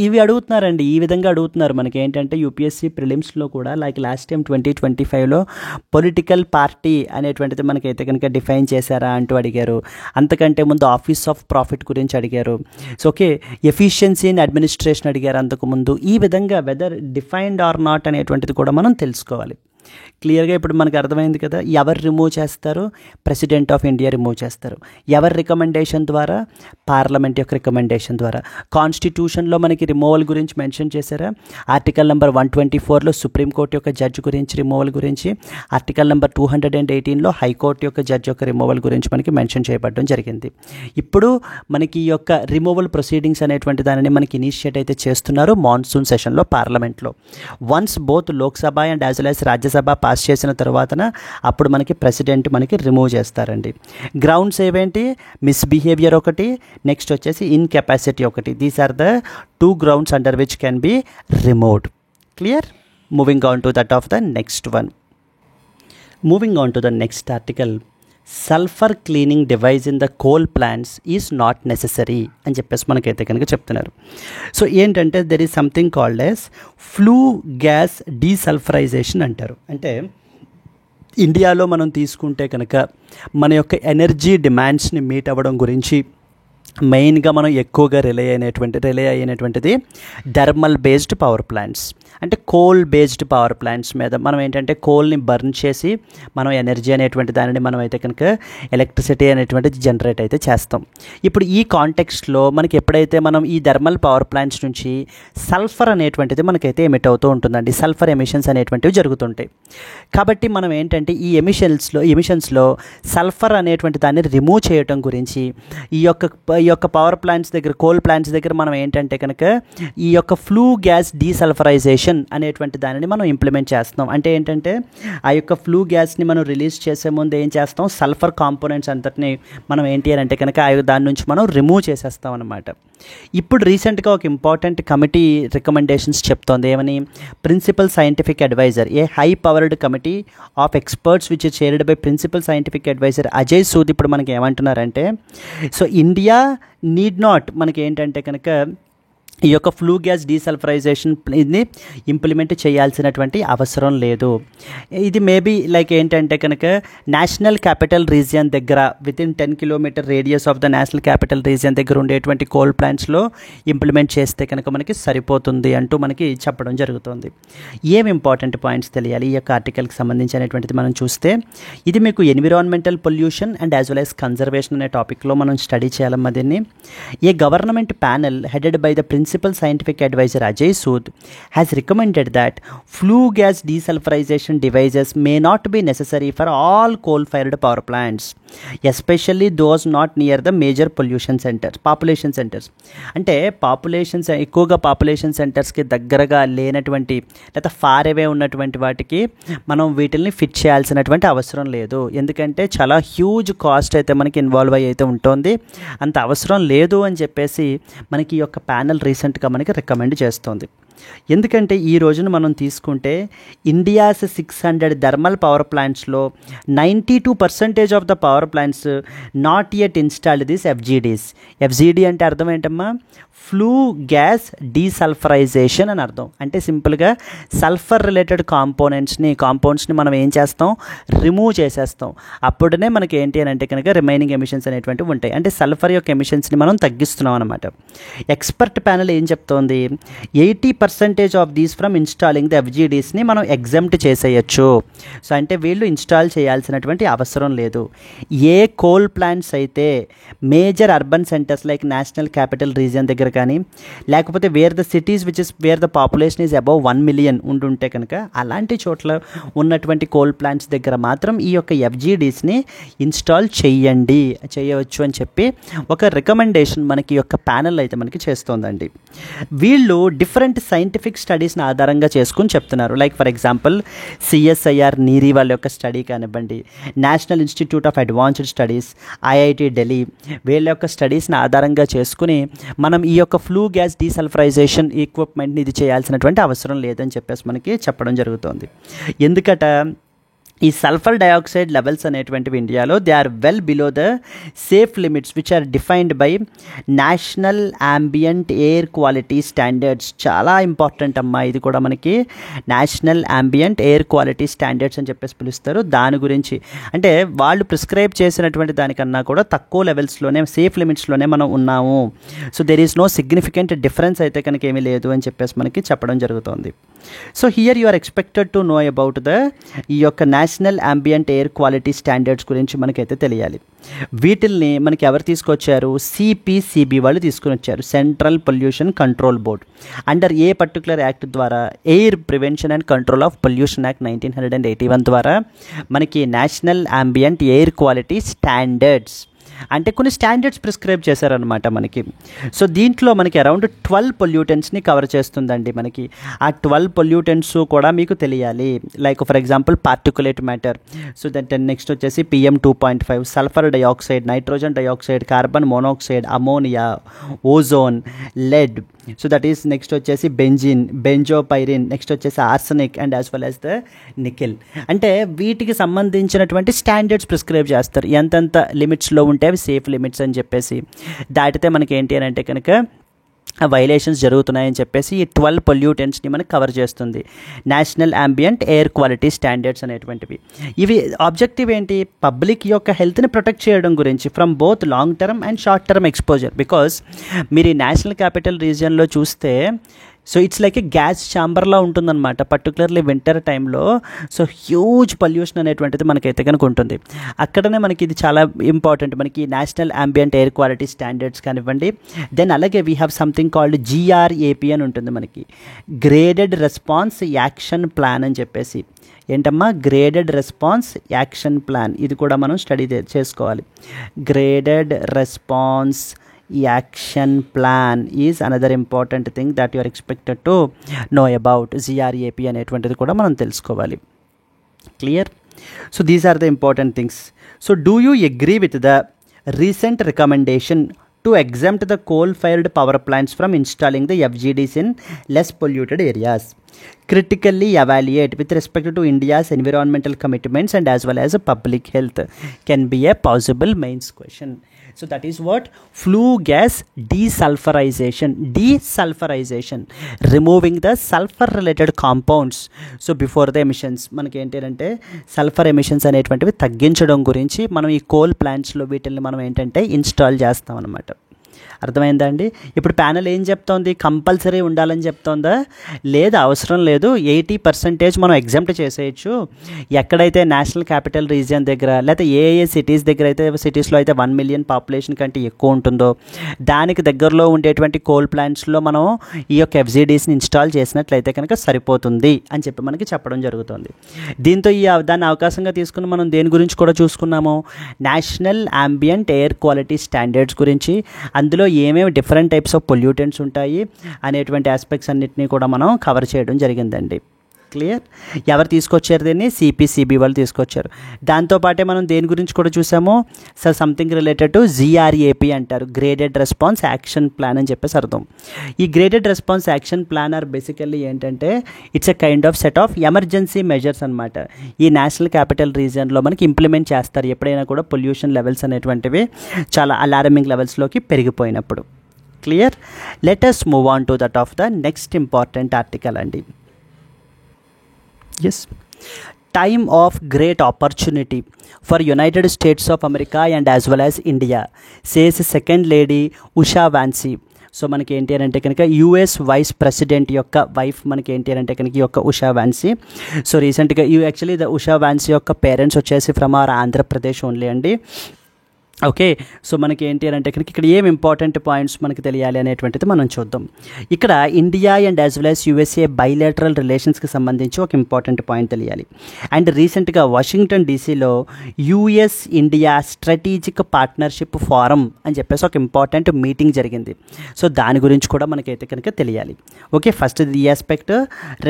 ఇవి అడుగుతున్నారండి, ఈ విధంగా అడుగుతున్నారు మనకి ఏంటంటే యూపీఎస్సీ ప్రిలిమ్స్లో కూడా. లైక్ లాస్ట్ టైం 2025లో పొలిటికల్ పార్టీ అనేటువంటిది మనకైతే కనుక డిఫైన్ చేశారా అంటూ అడిగారు. అంతకంటే ముందు ఆఫీస్ ఆఫ్ ప్రాఫిట్ గురించి అడిగారు. So okay, efficiency in administration అడిగారు అంతకుముందు. ఈ విధంగా వెదర్ డిఫైన్డ్ ఆర్ నాట్ అనేటువంటిది కూడా మనం తెలుసుకోవాలి. క్లియర్గా ఇప్పుడు మనకు అర్థమైంది కదా. ఎవరు రిమూవ్ చేస్తారు, ప్రెసిడెంట్ ఆఫ్ ఇండియా రిమూవ్ చేస్తారు. ఎవరి రికమెండేషన్ ద్వారా, పార్లమెంట్ యొక్క రికమెండేషన్ ద్వారా. కాన్స్టిట్యూషన్లో మనకి రిమూవల్ గురించి మెన్షన్ చేశారా, ఆర్టికల్ నెంబర్ 124లో సుప్రీంకోర్టు యొక్క జడ్జి గురించి రిమూవల్ గురించి, ఆర్టికల్ నెంబర్ 218లో హైకోర్టు యొక్క జడ్జి యొక్క రిమూవల్ గురించి మనకి మెన్షన్ చేయబడడం జరిగింది. ఇప్పుడు మనకి ఈ యొక్క రిమూవల్ ప్రొసీడింగ్స్ అనేటువంటి దానిని మనకి ఇనిషియేట్ అయితే చేస్తున్నారు మాన్సూన్ సెషన్లో పార్లమెంట్లో. Once both Lok Sabha and as well as Rajya Sabha pass చేసిన తర్వాతన అప్పుడు మనకి ప్రెసిడెంట్ మనకి రిమూవ్ చేస్తారండి. గ్రౌండ్స్ ఏవేంటి, మిస్బిహేవియర్ ఒకటి, నెక్స్ట్ వచ్చేసి ఇన్కెపాసిటీ ఒకటి. These are the 2 grounds under which can be removed. Clear? Moving on to that of the next one. Moving on to the next article, sulphur cleaning device in the coal plants is not necessary అని చెప్పేసి మనకైతే కనుక చెప్తున్నారు. So ఏంటంటే there is something called as flu gas desulphurisation అంటారు. అంటే ఇండియాలో మనం తీసుకుంటే కనుక మన యొక్క ఎనర్జీ డిమాండ్స్ని మీట్ అవ్వడం గురించి మెయిన్గా మనం ఎక్కువగా రిలే అయినటువంటిది థర్మల్ బేస్డ్ పవర్ ప్లాంట్స్. అంటే కోల్ బేస్డ్ పవర్ ప్లాంట్స్ మీద మనం ఏంటంటే కోల్ని బర్న్ చేసి మనం ఎనర్జీ అనేటువంటి దానిని మనం అయితే కనుక ఎలక్ట్రిసిటీ అనేటువంటిది జనరేట్ అయితే చేస్తాం. ఇప్పుడు ఈ కాంటెక్స్ట్లో మనకి ఎప్పుడైతే మనం ఈ థర్మల్ పవర్ ప్లాంట్స్ నుంచి సల్ఫర్ అనేటువంటిది మనకైతే ఎమిట్ అవుతూ ఉంటుందండి. సల్ఫర్ ఎమిషన్స్ అనేటువంటివి జరుగుతుంటాయి. కాబట్టి మనం ఏంటంటే ఈ ఎమిషన్స్లో సల్ఫర్ అనేటువంటి దాన్ని రిమూవ్ చేయడం గురించి ఈ యొక్క పవర్ ప్లాంట్స్ దగ్గర, కోల్ ప్లాంట్స్ దగ్గర మనం ఏంటంటే కనుక ఈ యొక్క ఫ్లూ గ్యాస్ డీసల్ఫరైజేషన్ అనేటువంటి దానిని మనం ఇంప్లిమెంట్ చేస్తున్నాం. అంటే ఏంటంటే ఆ యొక్క ఫ్లూ గ్యాస్ని మనం రిలీజ్ చేసే ముందు ఏం చేస్తాం, సల్ఫర్ కాంపోనెంట్స్ అంతటిని మనం ఏంటి అని అంటే కనుక దాని నుంచి మనం రిమూవ్ చేసేస్తాం అనమాట. ఇప్పుడు రీసెంట్గా ఒక ఇంపార్టెంట్ కమిటీ రికమెండేషన్స్ చెప్తోంది. ఏమని, principal scientific adviser, a high powered committee of experts which is chaired by principal scientific adviser Ajay Sood ఇప్పుడు మనకి ఏమంటున్నారంటే, సో ఇండియా నీడ్ నాట్ మనకి ఏంటంటే కనుక ఈ యొక్క ఫ్లూ గ్యాస్ డీసల్ఫరైజేషన్ ఇది ఇంప్లిమెంట్ చేయాల్సినటువంటి అవసరం లేదు. ఇది మేబీ లైక్ ఏంటంటే కనుక నేషనల్ క్యాపిటల్ రీజియన్ దగ్గర within 10 kilometre radius of the national capital region దగ్గర ఉండేటువంటి కోల్ ప్లాంట్స్లో ఇంప్లిమెంట్ చేస్తే కనుక మనకి సరిపోతుంది అంటూ మనకి చెప్పడం జరుగుతుంది. ఏం ఇంపార్టెంట్ పాయింట్స్ తెలియాలి ఈ యొక్క ఆర్టికల్కి సంబంధించినటువంటిది మనం చూస్తే, ఇది మీకు environmental pollution and as well as conservation అనే టాపిక్లో మనం స్టడీ చేయాలమ్మా దీన్ని. A government panel headed by the Principal Scientific Advisor Ajay Sood has recommended that flue gas desulfurization devices may not be necessary for all coal-fired power plants, especially those not near the major population centers. అంటే ఎక్కువగా population సెంటర్స్కి దగ్గరగా లేనటువంటి లేదా far away ఉన్నటువంటి వాటికి మనం వీటిని fit చేయాల్సినటువంటి అవసరం లేదు. ఎందుకంటే చాలా హ్యూజ్ కాస్ట్ అయితే మనకి ఇన్వాల్వ్ అయితే ఉంటుంది. అంత అవసరం లేదు అని చెప్పేసి మనకి ఈ యొక్క ప్యానెల్ రీసెంట్గా మనకి రికమెండ్ చేస్తోంది. ఎందుకంటే ఈ రోజున మనం తీసుకుంటే ఇండియాస్ 600 థర్మల్ పవర్ ప్లాంట్స్లో 92% of the power plants not yet installed this FGDs. FGD అంటే అర్థం ఏంటమ్మా, ఫ్లూ గ్యాస్ డీసల్ఫరైజేషన్ అని అర్థం. అంటే సింపుల్గా సల్ఫర్ రిలేటెడ్ కాంపౌండ్స్ని మనం ఏం చేస్తాం, రిమూవ్ చేసేస్తాం. అప్పుడునే మనకి ఏంటి అని అంటే కనుక రిమైనింగ్ ఎమిషన్స్ అనేటువంటివి ఉంటాయి. అంటే సల్ఫర్ యొక్క ఎమిషన్స్ని మనం తగ్గిస్తున్నాం అనమాట. ఎక్స్పర్ట్ ప్యానెల్ ఏం చెప్తోంది, 80% 80% of these from installing the ఎఫ్జీడీస్ని మనం ఎగ్జెంప్ట్ చేసేయచ్చు. సో అంటే వీళ్ళు ఇన్స్టాల్ చేయాల్సినటువంటి అవసరం లేదు. ఏ కోల్ ప్లాంట్స్ అయితే major urban centres like national capital region దగ్గర కానీ, లేకపోతే wear the cities which is where the population is above 1 million ఉంటుంటే కనుక అలాంటి చోట్ల ఉన్నటువంటి కోల్ ప్లాంట్స్ దగ్గర మాత్రం ఈ యొక్క ఎఫ్జీడీస్ని ఇన్స్టాల్ చేయవచ్చు అని చెప్పి ఒక రికమెండేషన్ మనకి యొక్క ప్యానెల్ అయితే మనకి చేస్తోందండి. వీళ్ళు డిఫరెంట్ సైంటిఫిక్ స్టడీస్ని ఆధారంగా చేసుకుని చెప్తున్నారు. లైక్ ఫర్ ఎగ్జాంపుల్ సిఎస్ఐఆర్ నీరీ వాళ్ళ యొక్క స్టడీ కానివ్వండి, national institute of advanced studies, IIT Delhi వీళ్ళ యొక్క స్టడీస్ని ఆధారంగా చేసుకుని మనం ఈ యొక్క ఫ్లూ గ్యాస్ డీసల్ఫరైజేషన్ ఈక్విప్మెంట్ని ఇది చేయాల్సినటువంటి అవసరం లేదని చెప్పేసి మనకి చెప్పడం జరుగుతుంది. ఎందుకట ఈ సల్ఫర్ డయాక్సైడ్ లెవెల్స్ అనేటువంటివి ఇండియాలో they are well below the safe limits which are defined by national ambient air quality standards. చాలా ఇంపార్టెంట్ అమ్మా ఇది కూడా మనకి. National ambient air quality standards అని చెప్పేసి పిలుస్తారు. దాని గురించి అంటే వాళ్ళు ప్రిస్క్రైబ్ చేసినటువంటి దానికన్నా కూడా తక్కువ లెవెల్స్లోనే సేఫ్ లిమిట్స్లోనే మనం ఉన్నాము. So there is no significant difference అయితే కనుక ఏమీ లేదు అని చెప్పేసి మనకి చెప్పడం జరుగుతుంది. So here you are expected to know about the ఈ యొక్క national ambient air quality standards గురించి మనకైతే తెలియాలి. వీటిల్ని మనకి ఎవరు తీసుకొచ్చారు? సిపిసిబి వాళ్ళు తీసుకుని వచ్చారు, central pollution control board. Under a particular act ద్వారా? Air prevention and control of pollution act 1981 ద్వారా మనకి national ambient air quality standards అంటే కొన్ని స్టాండర్డ్స్ ప్రిస్క్రైబ్ చేశారనమాట మనకి. సో దీంట్లో మనకి అరౌండ్ 12 పొల్యూటెంట్స్ని కవర్ చేస్తుందండి మనకి. ఆ 12 పొల్యూటెంట్స్ కూడా మీకు తెలియాలి. Like for example particulate matter, so that next వచ్చేసి PM 2.5, sulphur dioxide, nitrogen dioxide, carbon monoxide, ammonia, ozone, lead. So that is next వచ్చేసి బెంజిన్, బెంజోపైరిన్, నెక్స్ట్ వచ్చేసి arsenic and as well as the nickel. అంటే వీటికి సంబంధించినటువంటి standards prescribe చేస్తారు. ఎంతెంత లిమిట్స్లో ఉంటే అవి సేఫ్ లిమిట్స్ అని చెప్పేసి. దాటితే మనకి ఏంటి అని అంటే కనుక వైలేషన్స్ జరుగుతున్నాయని చెప్పేసి ఈ 12 పొల్యూటెంట్స్ని మనకు కవర్ చేస్తుంది national ambient air quality standards అనేటువంటివి. ఇవి ఆబ్జెక్టివ్ ఏంటి? పబ్లిక్ యొక్క హెల్త్ని ప్రొటెక్ట్ చేయడం గురించి from both long term and short term exposure. Because మీరు ఈ నేషనల్ క్యాపిటల్ రీజియన్లో చూస్తే so it's like a gas ఛాంబర్లా ఉంటుందన్నమాట, పర్టికులర్లీ వింటర్ టైంలో. సో హ్యూజ్ పొల్యూషన్ అనేటువంటిది మనకైతే కనుక ఉంటుంది. అక్కడనే మనకి ఇది చాలా ఇంపార్టెంట్, మనకి national ambient air quality standards కానివ్వండి. దెన్ అలాగే we have something called GRAP అని ఉంటుంది మనకి, గ్రేడెడ్ రెస్పాన్స్ యాక్షన్ ప్లాన్ అని చెప్పేసి. ఏంటమ్మా? Graded response action plan. ఇది కూడా మనం స్టడీ చేసుకోవాలి. Graded response action plan is another important thing that you are expected to know about. GRAP అనేటువంటిది కూడా మనం తెలుసుకోవాలి. Clear? So these are the important things. So do you agree with the recent recommendation to exempt the coal-fired power plants from installing the FGDs in less polluted areas? Critically evaluate with respect to India's environmental commitments and as well as public health can be a possible mains question. So that is what flue gas desulfurization, removing the sulfur related compounds. So before the emissions మనకి ఏంటంటే sulphur emissions అనేటువంటివి తగ్గించడం గురించి మనం ఈ coal ప్లాంట్స్లో వీటిని మనం ఏంటంటే ఇన్స్టాల్ చేస్తాం అన్నమాట. అర్థమైందా అండి? ఇప్పుడు ప్యానెల్ ఏం చెప్తోంది? కంపల్సరీ ఉండాలని చెప్తోందా? లేదా అవసరం లేదు, 80% మనం ఎగ్జామ్ట్ చేసేయచ్చు. ఎక్కడైతే నేషనల్ క్యాపిటల్ రీజియన్ దగ్గర లేకపోతే ఏ సిటీస్ దగ్గర అయితే సిటీస్లో అయితే 1 million పాపులేషన్ కంటే ఎక్కువ ఉంటుందో దానికి దగ్గరలో ఉండేటువంటి కోల్ ప్లాంట్స్లో మనం ఈ యొక్క FGDస్ని ఇన్స్టాల్ చేసినట్లయితే కనుక సరిపోతుంది అని చెప్పి మనకి చెప్పడం జరుగుతుంది. దీంతో దాన్ని అవకాశంగా తీసుకుని మనం దేని గురించి కూడా చూసుకున్నాము? National ambient air quality standards గురించి, అందులో ఏమేమి డిఫరెంట్ టైప్స్ ఆఫ్ పొల్యూటెంట్స్ ఉంటాయి అనేటువంటి ఆస్పెక్ట్స్ అన్నిటినీ కూడా మనం కవర్ చేయడం జరిగిందండి. క్లియర్? ఎవరు తీసుకొచ్చారు దీన్ని? సిపిసిబి వాళ్ళు తీసుకొచ్చారు. దాంతోపాటే మనం దేని గురించి కూడా చూసాము? సంథింగ్ రిలేటెడ్ టు GRAP అంటారు, గ్రేడెడ్ రెస్పాన్స్ యాక్షన్ ప్లాన్ అని చెప్పేసి అర్థం. ఈ graded response action plan are basically ఏంటంటే it's a kind of set of emergency measures అనమాట. ఈ నేషనల్ క్యాపిటల్ రీజియన్లో మనకి ఇంప్లిమెంట్ చేస్తారు ఎప్పుడైనా కూడా పొల్యూషన్ లెవెల్స్ అనేటువంటివి చాలా అలారమింగ్ లెవెల్స్లోకి పెరిగిపోయినప్పుడు. Clear? Let us move on to that of the next important article అండి. Yes, time of great opportunity for United States of America and as well as India, says second lady Usha Vansi. So మనకి ఏంటి అని అంటే కనుక US vice president యొక్క wife మనకి ఏంటి అని అంటే కనుక ఈ యొక్క ఉషా వాన్సీ. సో రీసెంట్గా యాక్చువల్లీ ద ఉషా వాన్సీ యొక్క పేరెంట్స్ వచ్చేసి ఫ్రమ్ అవర్ ఆంధ్రప్రదేశ్ ఓన్లీ అండి. ఓకే, సో మనకి ఏంటి అని అంటే కనుక ఇక్కడ ఏం ఇంపార్టెంట్ పాయింట్స్ మనకి తెలియాలి అనేటువంటిది మనం చూద్దాం. ఇక్కడ India and as well as USA bilateral రిలేషన్స్కి సంబంధించి ఒక ఇంపార్టెంట్ పాయింట్ తెలియాలి. అండ్ రీసెంట్గా వాషింగ్టన్ డీసీలో US India strategic partnership forum అని చెప్పేసి ఒక ఇంపార్టెంట్ మీటింగ్ జరిగింది. సో దాని గురించి కూడా మనకైతే కనుక తెలియాలి. ఓకే, ఫస్ట్ ఈ ఆస్పెక్ట్,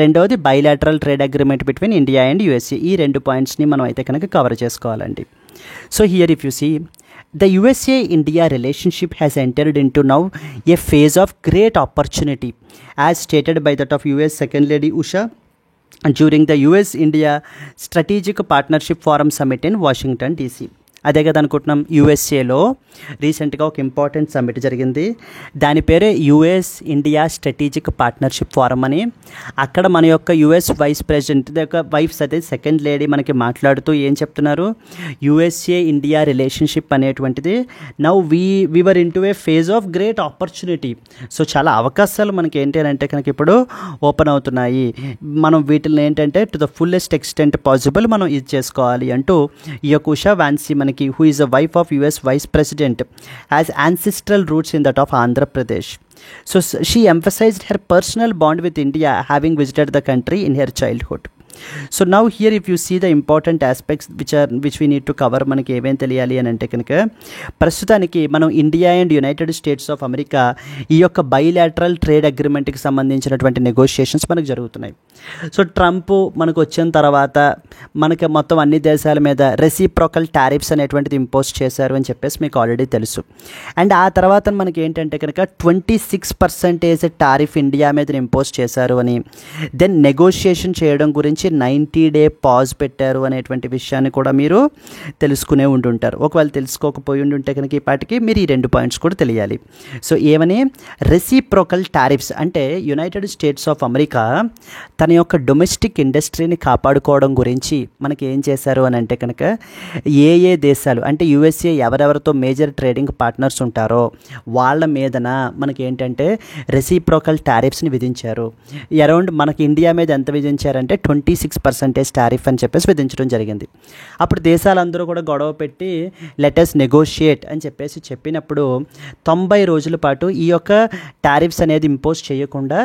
రెండవది bilateral trade agreement between India and USA. ఈ రెండు పాయింట్స్ని మనం అయితే కనుక కవర్ చేసుకోవాలండి. So here if you see, the USA-India relationship has entered into now a phase of great opportunity, as stated by that of US Second Lady Usha during the US-India Strategic Partnership Forum Summit in Washington, D.C. అదే కదా అనుకుంటున్నాం. యూఎస్ఏలో రీసెంట్గా ఒక important summit జరిగింది. దాని పేరే US India strategic partnership forum అని. అక్కడ మన యొక్క యుఎస్ వైస్ ప్రెసిడెంట్ యొక్క వైఫ్స్ అదే సెకండ్ లేడీ మనకి మాట్లాడుతూ ఏం చెప్తున్నారు, యుఎస్ఏ ఇండియా రిలేషన్షిప్ అనేటువంటిది now we are in to a phase of great opportunity. సో చాలా అవకాశాలు మనకి ఏంటి అని అంటే కనుక ఇప్పుడు ఓపెన్ అవుతున్నాయి. మనం వీటిని ఏంటంటే to the fullest extent possible మనం ఇది చేసుకోవాలి అంటూ ఈ యొక్క ఉషా వాన్సీ మనకి, who is a wife of US Vice President, has ancestral roots in that of Andhra Pradesh. So she emphasized her personal bond with India, having visited the country in her childhood. So now here if you see the important aspects which we need to cover, మనకి ఏమేమి తెలియాలి అని అంటే కనుక ప్రస్తుతానికి మనం India and United States of America ఈ యొక్క బైలాటరల్ ట్రేడ్ అగ్రిమెంట్కి సంబంధించినటువంటి నెగోషియేషన్స్ మనకు జరుగుతున్నాయి. సో ట్రంప్ మనకు వచ్చిన తర్వాత మనకి మొత్తం అన్ని దేశాల మీద రెసిప్రోకల్ టారిఫ్స్ అనేటువంటిది ఇంపోజ్ చేశారు అని చెప్పేసి మీకు ఆల్రెడీ తెలుసు. అండ్ ఆ తర్వాత మనకి ఏంటంటే కనుక 26% టారిఫ్ ఇండియా మీద ఇంపోజ్ చేశారు అని, దెన్ నెగోషియేషన్ చేయడం గురించి 90-day పాజ్ పెట్టారు అనేటువంటి విషయాన్ని కూడా మీరు తెలుసుకునే ఉంటుంటారు. ఒకవేళ తెలుసుకోకపోయి ఉంటే కనుక ఈ పాటికి మీరు ఈ రెండు పాయింట్స్ కూడా తెలియాలి. సో ఏమని, రెసిప్రోకల్ టారిఫ్స్ అంటే యునైటెడ్ స్టేట్స్ ఆఫ్ అమెరికా తన యొక్క డొమెస్టిక్ ఇండస్ట్రీని కాపాడుకోవడం గురించి మనకి ఏం చేశారు అని అంటే కనుక ఏ దేశాలు అంటే యుఎస్ఏ ఎవరెవరితో మేజర్ ట్రేడింగ్ పార్ట్నర్స్ ఉంటారో వాళ్ళ మీదన మనకి ఏంటంటే రెసిప్రోకల్ టారిఫ్స్ని విధించారు. అరౌండ్ మనకి ఇండియా మీద ఎంత విధించారంటే 26% టారిఫ్ అని చెప్పేసి విధించడం జరిగింది. అప్పుడు దేశాలందరూ కూడా గొడవ పెట్టి లెటస్ నెగోషియేట్ అని చెప్పేసి చెప్పినప్పుడు 90 రోజుల పాటు ఈ యొక్క టారిఫ్స్ అనేది ఇంపోజ్ చేయకుండా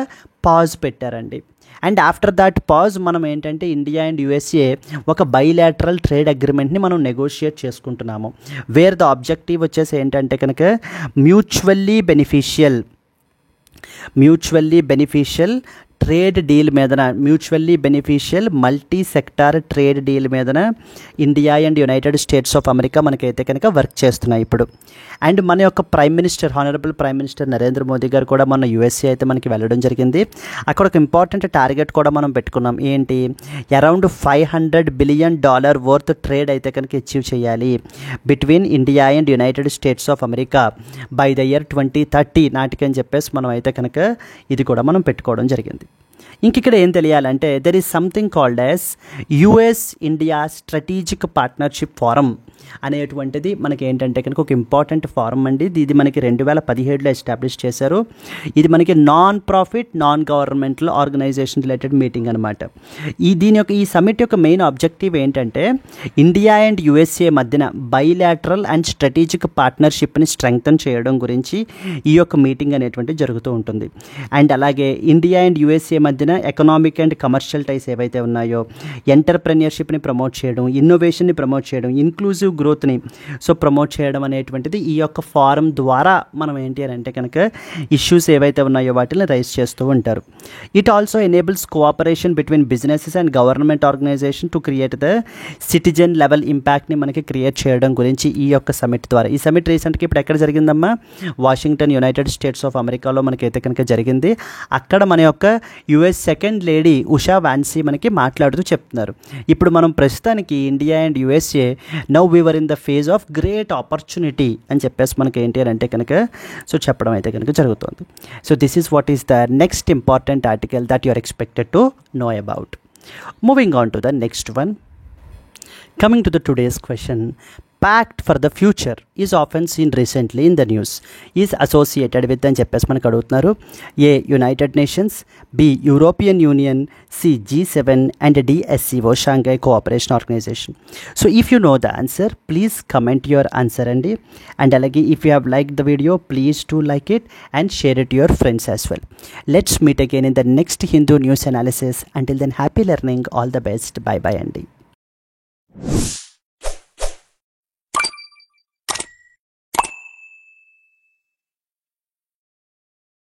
పాజ్ పెట్టారండి. అండ్ ఆఫ్టర్ దాట్ పాజ్ మనం ఏంటంటే ఇండియా అండ్ యుఎస్ఏ ఒక బైలాటరల్ ట్రేడ్ అగ్రిమెంట్ని మనం నెగోషియేట్ చేసుకుంటున్నాము. వేర్ ద ఆబ్జెక్టివ్ వచ్చేసి ఏంటంటే కనుక మ్యూచువల్లీ బెనిఫిషియల్ ట్రేడ్ డీల్ మీదన, mutually beneficial multi sector trade deal మీదన India and United States of America మనకైతే కనుక వర్క్ చేస్తున్నాయి ఇప్పుడు. అండ్ మన యొక్క honourable prime minister Narendra Modi garu కూడా మన యుఎస్ఏ అయితే మనకి వెళ్ళడం జరిగింది. అక్కడ ఒక ఇంపార్టెంట్ టార్గెట్ కూడా మనం పెట్టుకున్నాం. ఏంటి, అరౌండ్ $500 బిలియన్ వర్త్ ట్రేడ్ అయితే కనుక అచీవ్ చేయాలి between India and United States of America by the year 2030 నాటికి అని చెప్పేసి మనం అయితే కనుక ఇది కూడా మనం పెట్టుకోవడం జరిగింది. ఇంకిక్కడ ఏం తెలియాలంటే there is something called as US India strategic partnership forum అనేటువంటిది మనకి ఏంటంటే కనుక ఒక ఇంపార్టెంట్ ఫోరం అండి. ఇది మనకి 2017లో ఎస్టాబ్లిష్ చేశారు. ఇది మనకి non profit non governmental organisation related meeting అనమాట. ఈ సమిట్ యొక్క మెయిన్ ఆబ్జెక్టివ్ ఏంటంటే ఇండియా అండ్ యుఎస్ఏ మధ్యన బైలాటరల్ అండ్ స్ట్రాటజిక్ పార్ట్నర్షిప్ని స్ట్రెంగ్తన్ చేయడం గురించి ఈ యొక్క మీటింగ్ అనేటువంటిది జరుగుతూ ఉంటుంది. అండ్ అలాగే ఇండియా అండ్ యుఎస్ఏ మధ్యన ఎకనామిక్ అండ్ కమర్షియల్ టైస్ ఏవైతే ఉన్నాయో ఎంటర్ప్రెన్యూర్షిప్ని ప్రమోట్ చేయడం, ఇన్నోవేషన్ని ప్రమోట్ చేయడం, ఇంక్లూజివ్ గ్రోత్ని ప్రమోట్ చేయడం అనేటువంటిది ఈ యొక్క ఫారం ద్వారా మనం ఏంటి అని అంటే కనుక ఇష్యూస్ ఏవైతే ఉన్నాయో వాటిని రైజ్ చేస్తూ ఉంటారు. It also enables cooperation between businesses and government organisation to create the citizen level ఇంపాక్ట్ని మనకి క్రియేట్ చేయడం గురించి ఈ యొక్క సమిట్ ద్వారా. ఈ సమిట్ రీసెంట్గా ఇప్పుడు ఎక్కడ జరిగిందమ్మా, వాషింగ్టన్ యునైటెడ్ స్టేట్స్ ఆఫ్ అమెరికాలో మనకైతే కనుక జరిగింది. అక్కడ మన యొక్క US second lady Usha Vance మనకి మాట్లాడుతూ చెప్తున్నారు. ఇప్పుడు మనం ప్రస్తుతానికి India and USA now we are in the phase of great opportunity అని చెప్పేసి మనకి ఏంటి అని అంటే కనుక చెప్పడం అయితే కనుక జరుగుతుంది. So this is what is the next important article that you are expected to know about. Moving on to the next one. Coming to the today's question, pact for the future is often seen recently in the news. Is associated with అని చెప్పేసి మనకు అడుగుతున్నారు. A United Nations, B European Union, C G7 and D SCO Shanghai Cooperation Organisation. So if you know the answer please comment your answer అండి. And అలాగే if you have like the video please to like it and share it your friends as well. Let's meet again in the next Hindu news analysis. Until then happy learning. All the best. Bye bye అండి.